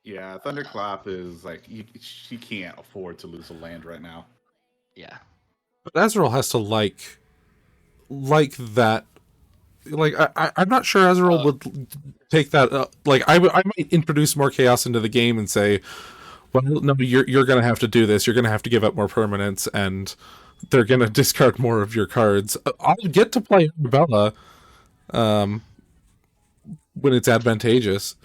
Yeah, Thunderclap is like she can't afford to lose a land right now. Yeah. But Azrael has to like that. Like I'm not sure Azrael would take that. Like I might introduce more chaos into the game and say, well, no, you're gonna have to do this. You're gonna have to give up more permanents, and they're gonna discard more of your cards. I'll get to play Arabella, when it's advantageous.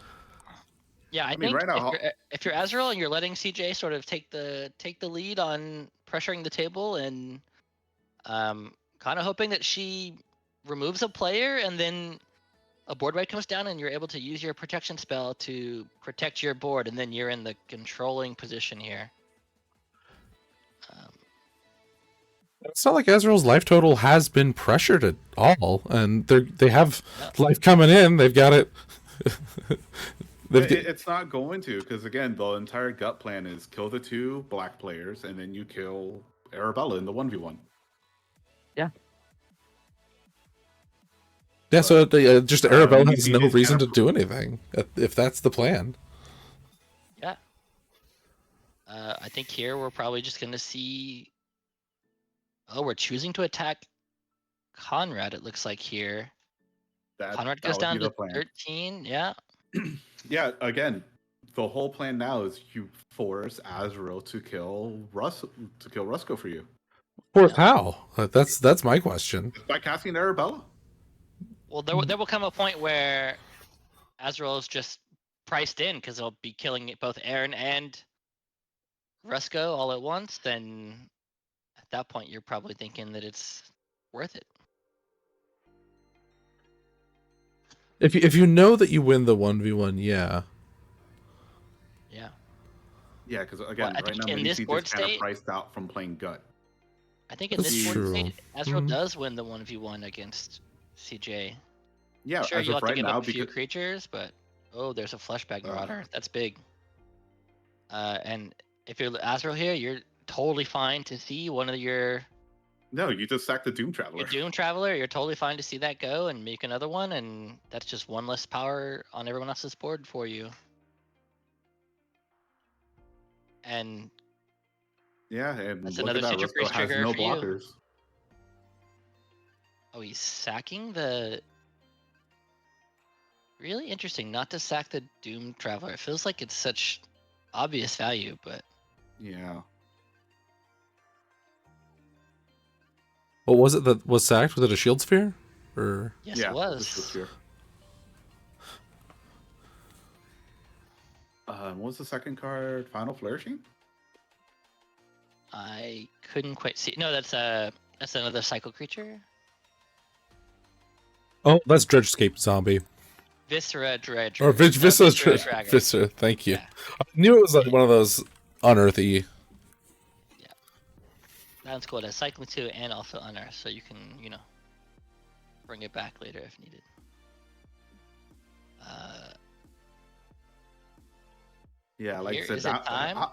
Yeah, I mean, think right now- if you're Azrael and you're letting CJ sort of take the lead on pressuring the table and kind of hoping that she removes a player and then a board wipe comes down and you're able to use your protection spell to protect your board, and then you're in the controlling position here. It's not like Ezreal's life total has been pressured at all, and they have No. life coming in. They've got it. It's not going to, because again, the entire gut plan is kill the 2 black players, and then you kill Arabella in the 1v1. Yeah, so just Arabella Mini has no CJ's reason kinda to do anything if that's the plan. Yeah. I think here we're probably just gonna see. Oh, we're choosing to attack Conrad. It looks like here. Conrad goes would be down the to plan. 13. Yeah. Yeah, again, the whole plan now is you force Azrael to kill Rusko for you. Or how? That's my question. Just by casting Arabella. Well, there will come a point where Azrael is just priced in because they'll be killing both Aaron and Rusko all at once. Then at that point, you're probably thinking that it's worth it. If you know that you win the 1v1, yeah. Yeah. Yeah, because again, I right think now, in Mini this CJ's board kind of state- priced out from playing gut. I think in That's this board true. state, Azrael Mhm. does win the 1v1 against CJ. Yeah, Sure, as you'll of have to right give now, up a few because creatures, but oh, there's a flashback marauder. That's big. And if you're Azrael here, you're totally fine to see one of your no, you just sack the Doom Traveler. Doom Traveler. You're totally fine to see that go and make another one, and that's just one less power on everyone else's board for you. And Yeah, and that's look at another that. Citrus Rusko Priest has trigger no for you. blockers. Oh, he's sacking the. Really interesting not to sack the Doom Traveler. It feels like it's such obvious value, but Yeah. What was it that was sacked? Was it a shield sphere? Or yes, Yeah, it the was. shield sphere. What was the second card? Final Flourishing? I couldn't quite see. No, that's another cycle creature. oh, that's Dredgescape Zombie. Viscera Dredger. Or Viscera Dragger. Viscera, thank you. Yeah. I knew it was like one of those unearthy. That one's cool. It has cycling 2 and also unearth, so you can, bring it back later if needed. Yeah, like Here, I said, is it time?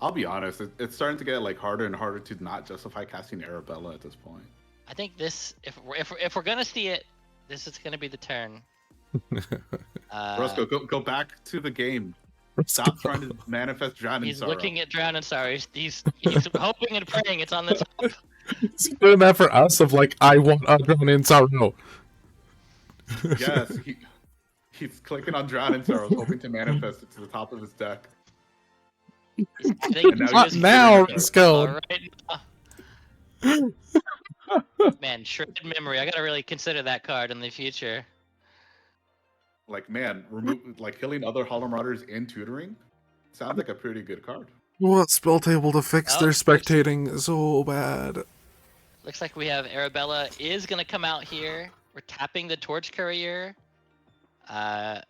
I'll be honest. It's starting to get like harder and harder to not justify casting Arabella at this point. I think this, if we're gonna see it, this is gonna be the turn. Rusko, go back to the game. Stop trying to manifest Drown in He's Sorrow. looking at Drown and Sorrow. He's hoping and praying it's on the top. He's doing that for us of like, I want a Drown in Sorrow. Yes, he's clicking on Drown in Sorrow, hoping to manifest it to the top of his deck. I think now it's he's now, figuring it let's out. go. Right now. Man, shredded memory. I gotta really consider that card in the future. Like, man, like killing other Hollow Marauders and tutoring sounds like a pretty good card. I want Spell Table to fix Oh, their spectating so bad. Looks like we have Arabella is gonna come out here. We're tapping the Torch Courier. And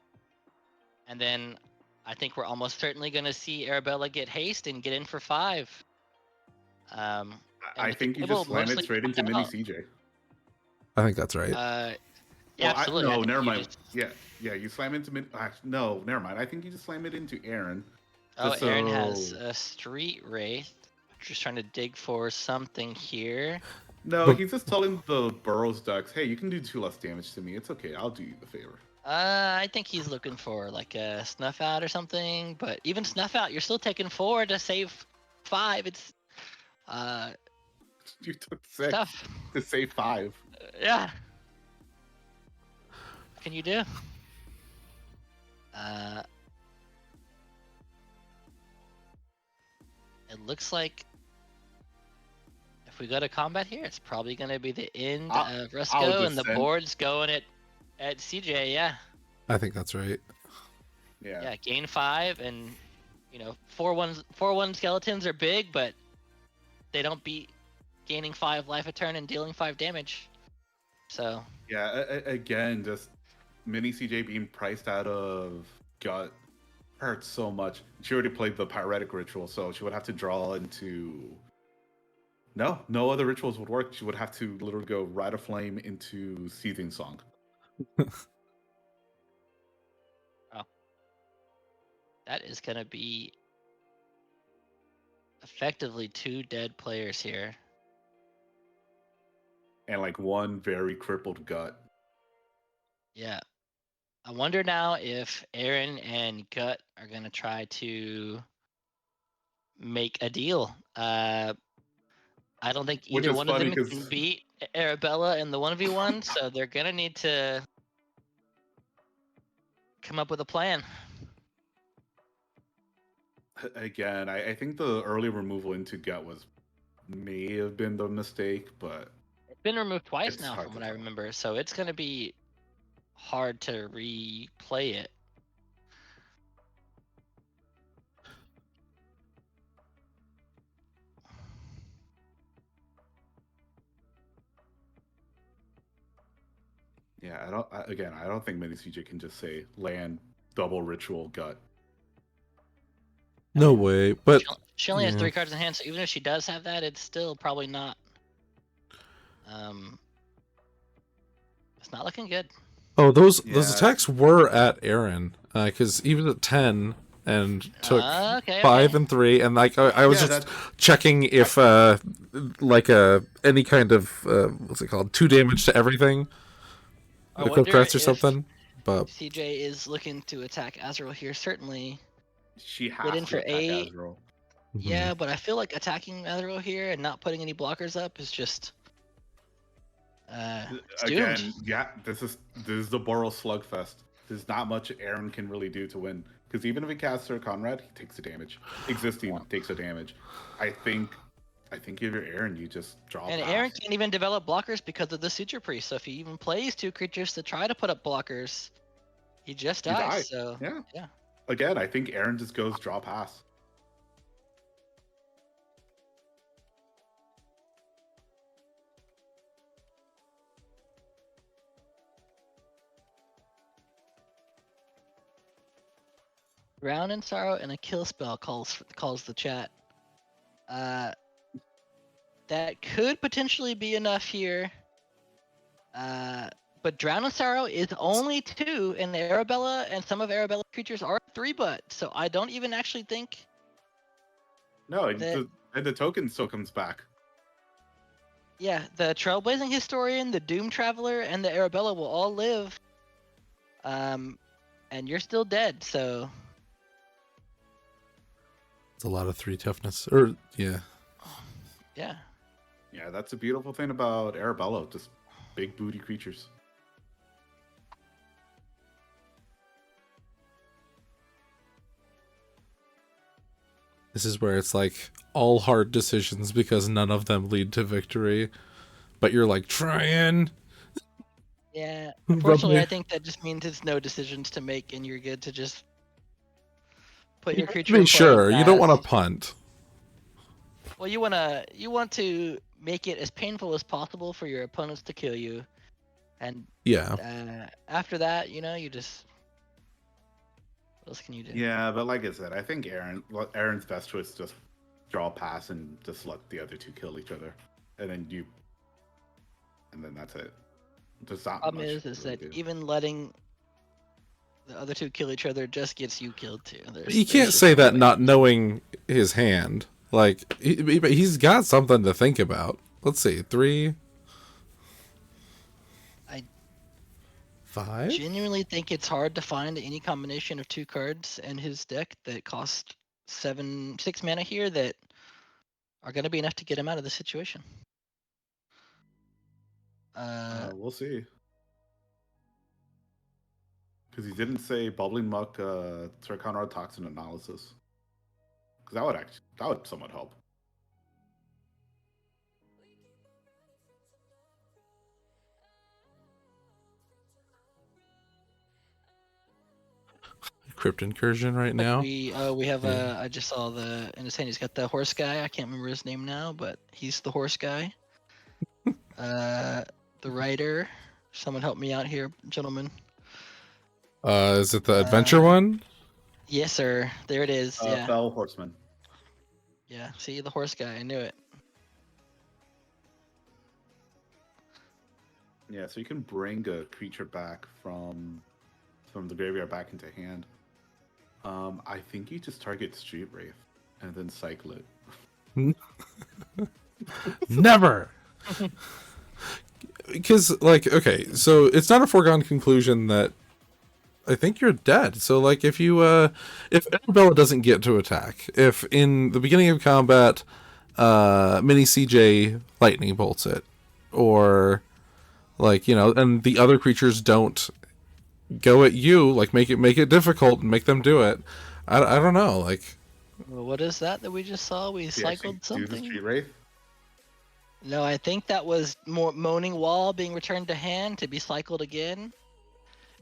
then I think we're almost certainly gonna see Arabella get haste and get in for 5. I think you just slam it straight into Mini CJ. I think that's right. Yeah, absolutely. I No, think never you mind. just- Yeah, you slam into no, never mind. I think you just slam it into Aaron. Oh, Just Aaron has so- a Street Wraith. Just trying to dig for something here. No, he's just telling the Burrows ducks, hey, you can do 2 less damage to me. It's okay. I'll do you the favor. I think he's looking for like a Snuff Out or something. But even Snuff Out, you're still taking 4 to save 5. It's You took 6 tough. to save 5. Yeah. What can you do? It looks like if we go to combat here, it's probably going to be the end of Rusko, and the board's going at CJ. Yeah. I think that's right. Yeah. Gain 5, and 4/1 skeletons are big, but they don't beat gaining 5 life a turn and dealing 5 damage. So. Yeah. Again, just Mini CJ being priced out of gut hurts so much. She already played the Pyretic Ritual, so she would have to draw into No other rituals would work. She would have to literally go Rite of Flame into Seething Song. That is going to be effectively 2 dead players here. And like one very crippled gut. Yeah. I wonder now if Aaron and Gut are going to try to make a deal. I don't think Which either is one of funny them because can beat Arabella in the 1v1, so they're going to need to come up with a plan. again, I think the early removal into gut may have been the mistake, but It's been removed twice it's now hard from to what I tell. remember, so it's going to be hard to replay it. Yeah, I don't think Mini CJ can just say land double ritual gut. No way. But She only has yeah. 3 cards in hand, so even if she does have that, it's still probably not. It's not looking good. Oh, those Yeah. attacks were at Aaron, because he was at 10 and took Okay, 5 okay. and 3, and like I was Yeah, just checking if like any kind of what's it called, 2 damage to everything, I a quick wonder press or if something. But CJ is looking to attack Azrael here. Certainly she get has in to for attack 8. Azrael. Yeah, but I feel like attacking Azrael here and not putting any blockers up is just it's doomed. Again, yeah, this is the Boros slugfest. There's not much Aaron can really do to win, because even if he casts Sir Conrad, he takes the damage. Existing takes the damage. I think if you're Aaron, you just draw. And pass. Aaron can't even develop blockers because of the Suture Priest. So if he even plays 2 creatures to try to put up blockers, he just He dies. died. So Yeah. Again, I think Aaron just goes draw pass. Drown in Sorrow and a kill spell calls the chat. That could potentially be enough here. But Drown in Sorrow is only 2, and the Arabella and some of Arabella's creatures are 3 but. So I don't even actually think. No, that, and the token still comes back. Yeah, the Trailblazing Historian, the Doom Traveler, and the Arabella will all live. And you're still dead, so. it's a lot of 3 toughness. Or yeah. Yeah. Yeah, that's a beautiful thing about Arabella, just big booty creatures. This is where it's like all hard decisions because none of them lead to victory. But you're like trying. Yeah. Unfortunately, I think that just means it's no decisions to make, and you're good to just put your creature. Be sure you don't want to punt. Well, you want to make it as painful as possible for your opponents to kill you, and after that, you just. What else can you do? Yeah, but like I said, I think Aaron's best choice is just draw a pass and just let the other 2 kill each other, and then that's it. There's not Problem much is to really that do. even letting the other 2 kill each other just gets you killed too. You can't say that not knowing his hand. Like he's got something to think about. Let's see, 3. I 5. genuinely think it's hard to find any combination of 2 cards in his deck that cost 6 mana here that are going to be enough to get him out of the situation. We'll see. Because he didn't say Bubbling Muck, Sir Conrad Toxin Analysis. Because that would somewhat help. Crypt Incursion right now. We have I just saw in his hand he's got the horse guy. I can't remember his name now, but he's the horse guy. The writer. Someone help me out here, gentlemen. Is it the adventure one? Yes, sir. There it is. Yeah. Fell Horseman. Yeah. See, the horse guy. I knew it. Yeah, so you can bring a creature back from the graveyard back into hand. I think you just target Street Wraith and then cycle it. Never. Because, like, okay, so it's not a foregone conclusion that I think you're dead. So, like, if Arabella doesn't get to attack, if in the beginning of combat, Mini CJ lightning bolts it, or, like, and the other creatures don't go at you, like, make it difficult and make them do it. I don't know, like. Well, what is that we just saw? We Do you cycled actually do the something? Street Wraith? No, I think that was more Moaning Wall being returned to hand to be cycled again.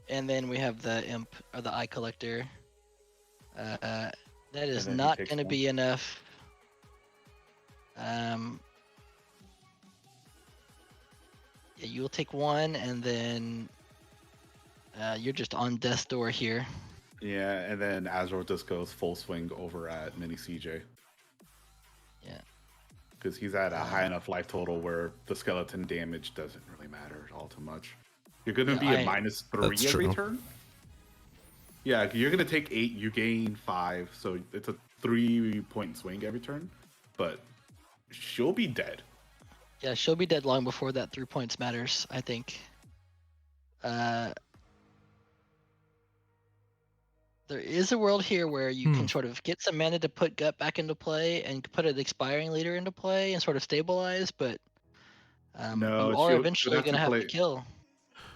And then we have the Imp or the Eye Collector. That is then he not takes going to one. be enough. Yeah, you'll take one, and then you're just on death's door here. Yeah, and then Azrael just goes full swing over at Mini CJ. Yeah. Because he's at a high enough life total where the skeleton damage doesn't really matter all too much. You're going to be at -3 That's every true. turn? Yeah, you're going to take 8, you gain 5, so it's a 3-point swing every turn. But she'll be dead. Yeah, she'll be dead long before that 3 points matters, I think. There is a world here where you can sort of get some mana to put Gut back into play and put an expiring leader into play and sort of stabilize, but No, you she are would eventually have going to to have to play. kill.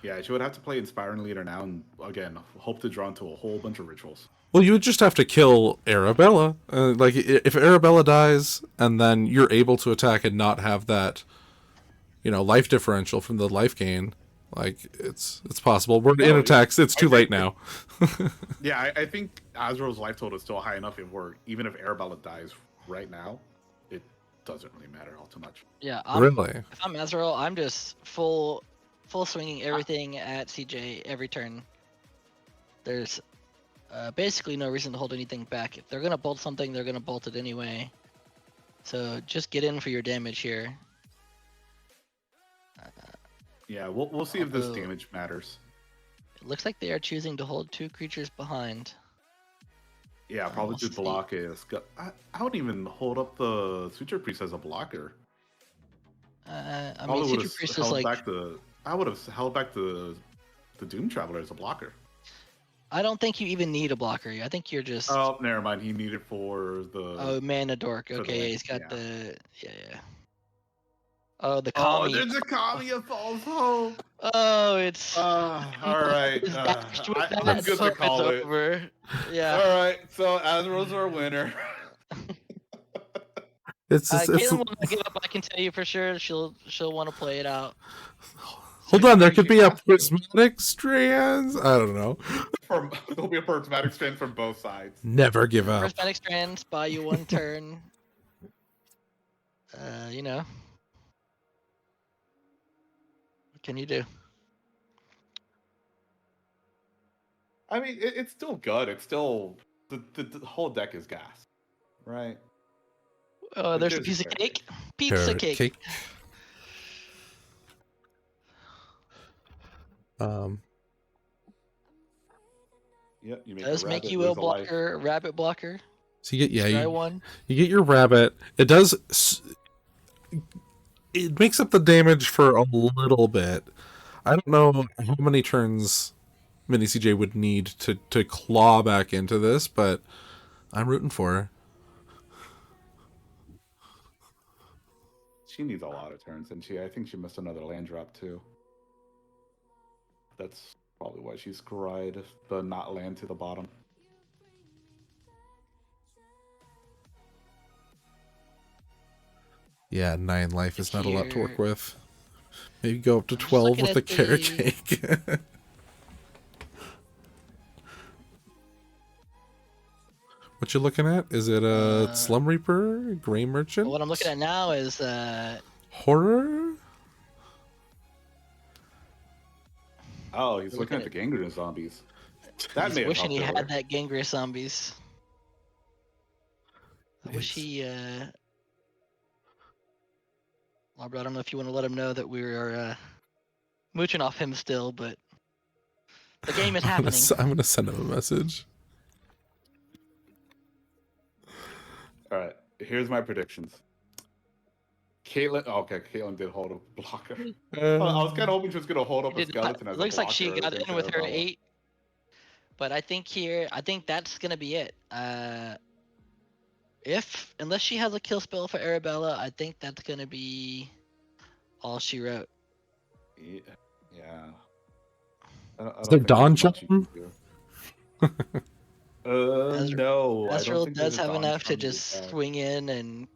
Yeah, she would have to play Inspiring Leader now, and again, hope to draw into a whole bunch of rituals. Well, you would just have to kill Arabella. Like, if Arabella dies, and then you're able to attack and not have that, life differential from the life gain, like, it's possible. We're in attacks. It's too late now. Yeah, I think Azrael's life total is still high enough. Even if Arabella dies right now, it doesn't really matter all too much. Yeah, Really? If I'm Azrael, I'm just full swinging everything at CJ every turn. There's basically no reason to hold anything back. If they're gonna bolt something, they're gonna bolt it anyway. So just get in for your damage here. Yeah, we'll see if this damage matters. It looks like they are choosing to hold 2 creatures behind. Yeah, probably we'll to block is. I would even hold up the Suture Priest as a blocker. I mean, Suture Priest is like. I would have held back the Doom Traveler as a blocker. I don't think you even need a blocker. I think you're just. Oh, never mind. He needed for the. Oh, Mana Dork. Okay, the he's got yeah. the. Yeah. Oh, the Oh, Kami. there's a Kami of False Hope. Oh, it's. All right. I'm good to call it. Over. Yeah. All right. So Azrael's our winner. Caitlin will not give up. I can tell you for sure. She'll want to play it out. Hold on, there could be a prismatic strands. I don't know. There'll be a prismatic strand from both sides. Never give up. Prismatic strands buy you 1 turn. What can you do? I mean, it's still good. It's still the whole deck is gas, right? Oh, there's a piece of cake. Piece of cake. Yep, you make does make you a blocker, rabbit blocker. So you get one. You get your rabbit. It does. It makes up the damage for a little bit. I don't know how many turns Mini CJ would need to claw back into this, but I'm rooting for her. She needs a lot of turns, and I think she missed another land drop too. That's probably why she's cried the not land to the bottom. Yeah, 9 life is not a lot to work with. Maybe go up to 12 with the carrot cake. What you looking at? Is it a Slum Reaper, Gray Merchant? What I'm looking at now is horror. Oh, he's looking at the Gangrene zombies. That he's wishing he had that Gangrene zombies. I wish he. Robert, I don't know if you want to let him know that we are mooching off him still, but the game is I'm gonna, happening. I'm gonna send him a message. All right, here's my predictions. Caitlyn. Okay, Caitlyn did hold a blocker. I was kind of hoping she was gonna hold up She a did not- skeleton as It a looks like blocker she got against in with her Arabella. 8. But I think that's gonna be it. Unless she has a kill spell for Arabella, I think that's gonna be all she wrote. Yeah. I Is don't there think Dawn there's much you Charm? can do. No, I don't Ezreal think does there's a have Dawn enough to Charm in just the deck. swing in and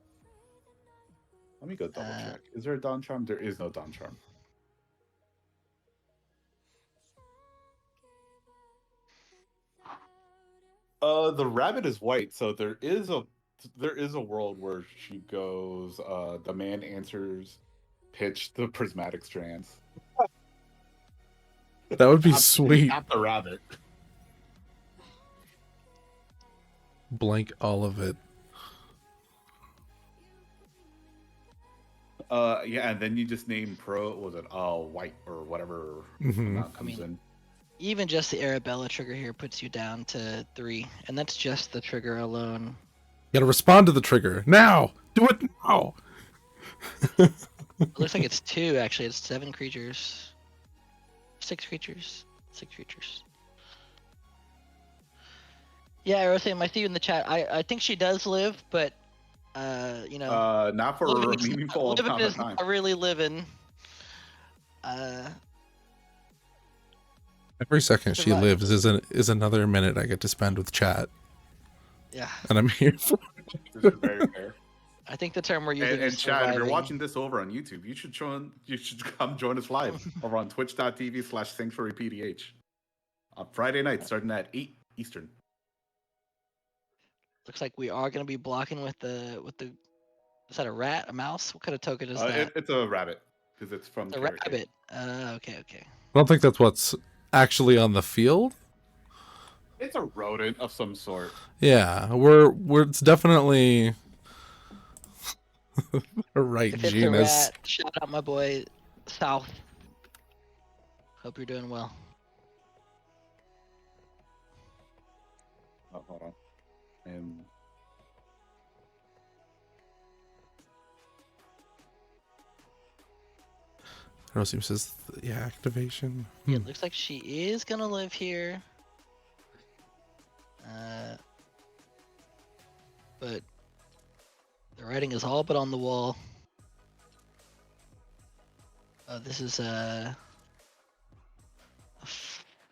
Let me go double check. Is there a Dawn Charm? There is no Dawn Charm. The rabbit is white, so there is a world where she goes, the man answers pitch the prismatic strands. That would be sweet. Not the rabbit. Blank all of it. Yeah, and then you just name white or whatever Mhm. amount comes in. even just the Arabella trigger here puts you down to 3, and that's just the trigger alone. You gotta respond to the trigger now. Do it now. It looks like it's 2 actually. It's 7 creatures, 6 creatures, 6 creatures. Yeah, Rosam, I see you in the chat. I think she does live, but you know, Not for living a is, meaningful living amount of is time. not really living. Every second she Survive. lives is another minute I get to spend with chat, Yeah, and I'm here for. This is very fair. I think the term we're using And is Chad, if you're surviving. watching this over on YouTube, you should come join us live over on twitch.tv/sanctuarypdh on Friday night, starting at 8 Eastern. Looks like we are going to be blocking with the. Is that a rat? A mouse? What kind of token is that? It's a rabbit because it's from It's a Carrot Cake. rabbit. Okay. I don't think that's what's actually on the field. It's a rodent of some sort. Yeah, we're it's definitely a right If it's genus. a rat, shout out my boy South. Hope you're doing well. Oh, hold on. Rosim says, yeah, activation. Yeah, it looks like she is gonna live here. But the writing is all but on the wall. This is a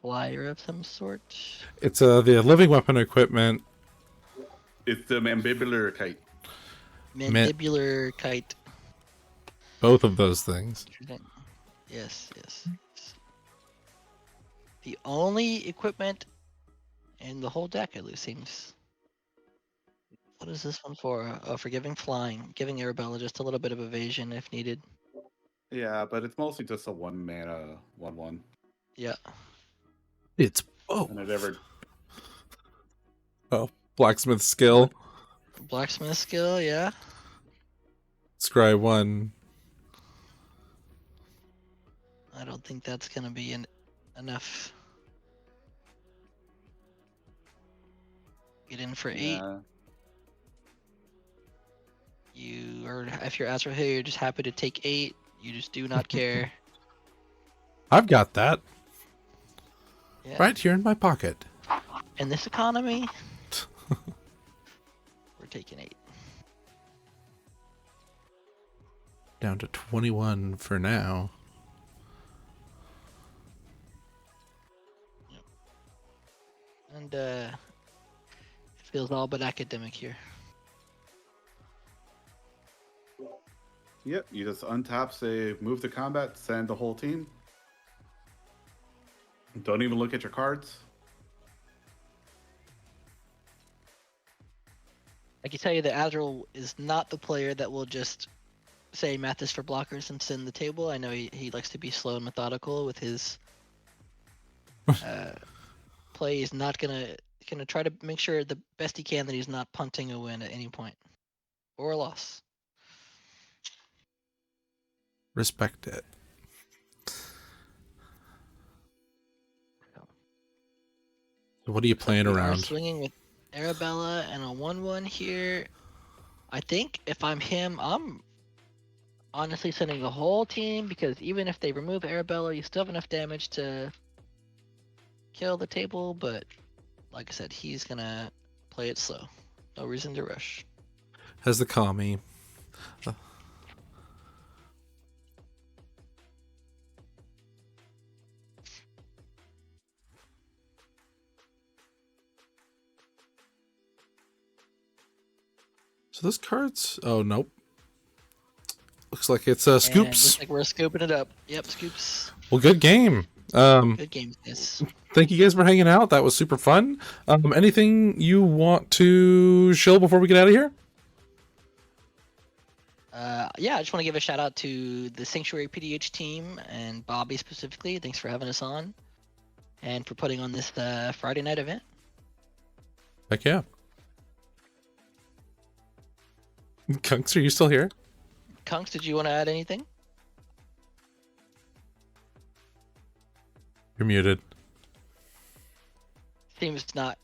flyer of some sort. It's the living weapon equipment. It's the mandibular kite. Mandibular kite. Both of those things. Yes. The only equipment in the whole deck, at least, seems. What is this one for? Oh, for giving flying. Giving Arabella just a little bit of evasion if needed. Yeah, but it's mostly just a 1-mana 1/1. Yeah. It's And it ever blacksmith skill. Blacksmith skill, yeah. Scry 1. I don't think that's going to be enough. Get in for 8. Yeah. You are, if you're Azrael here, you're just happy to take 8. You just do not care. I've got that Yeah. right here in my pocket. In this economy, we're taking 8. Down to 21 for now. And it feels all but academic here. Yep, you just untap, say move to combat, send the whole team. Don't even look at your cards. I can tell you that Azrael is not the player that will just say math is for blockers and send the table. I know he likes to be slow and methodical with his play. He's not gonna try to make sure the best he can that he's not punting a win at any point or a loss. Respect it. What are you playing We are around? swinging with Arabella and a 1/1 here. I think if I'm him, I'm honestly sending the whole team because even if they remove Arabella, you still have enough damage to kill the table. But like I said, he's gonna play it slow. No reason to rush. Has the Kami. So this card's... Oh, nope. Looks like it's And Scoops. looks like we're scooping it up. Yep, Scoops. Well, good game. Good game, guys. Thank you guys for hanging out. That was super fun. Anything you want to show before we get out of here? Yeah, I just want to give a shout out to the Sanctuary PDH team and Bobby specifically. Thanks for having us on and for putting on this Friday night event. Heck yeah. Kunx, are you still here? Kunx, did you want to add anything? You're muted. Seems not.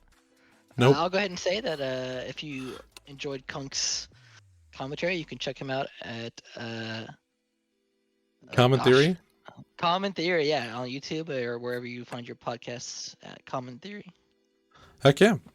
Nope. I'll go ahead and say that if you enjoyed Kunx commentary, you can check him out at Common Theory? Common Theory, yeah, on YouTube or wherever you find your podcasts at Common Theory. Heck yeah.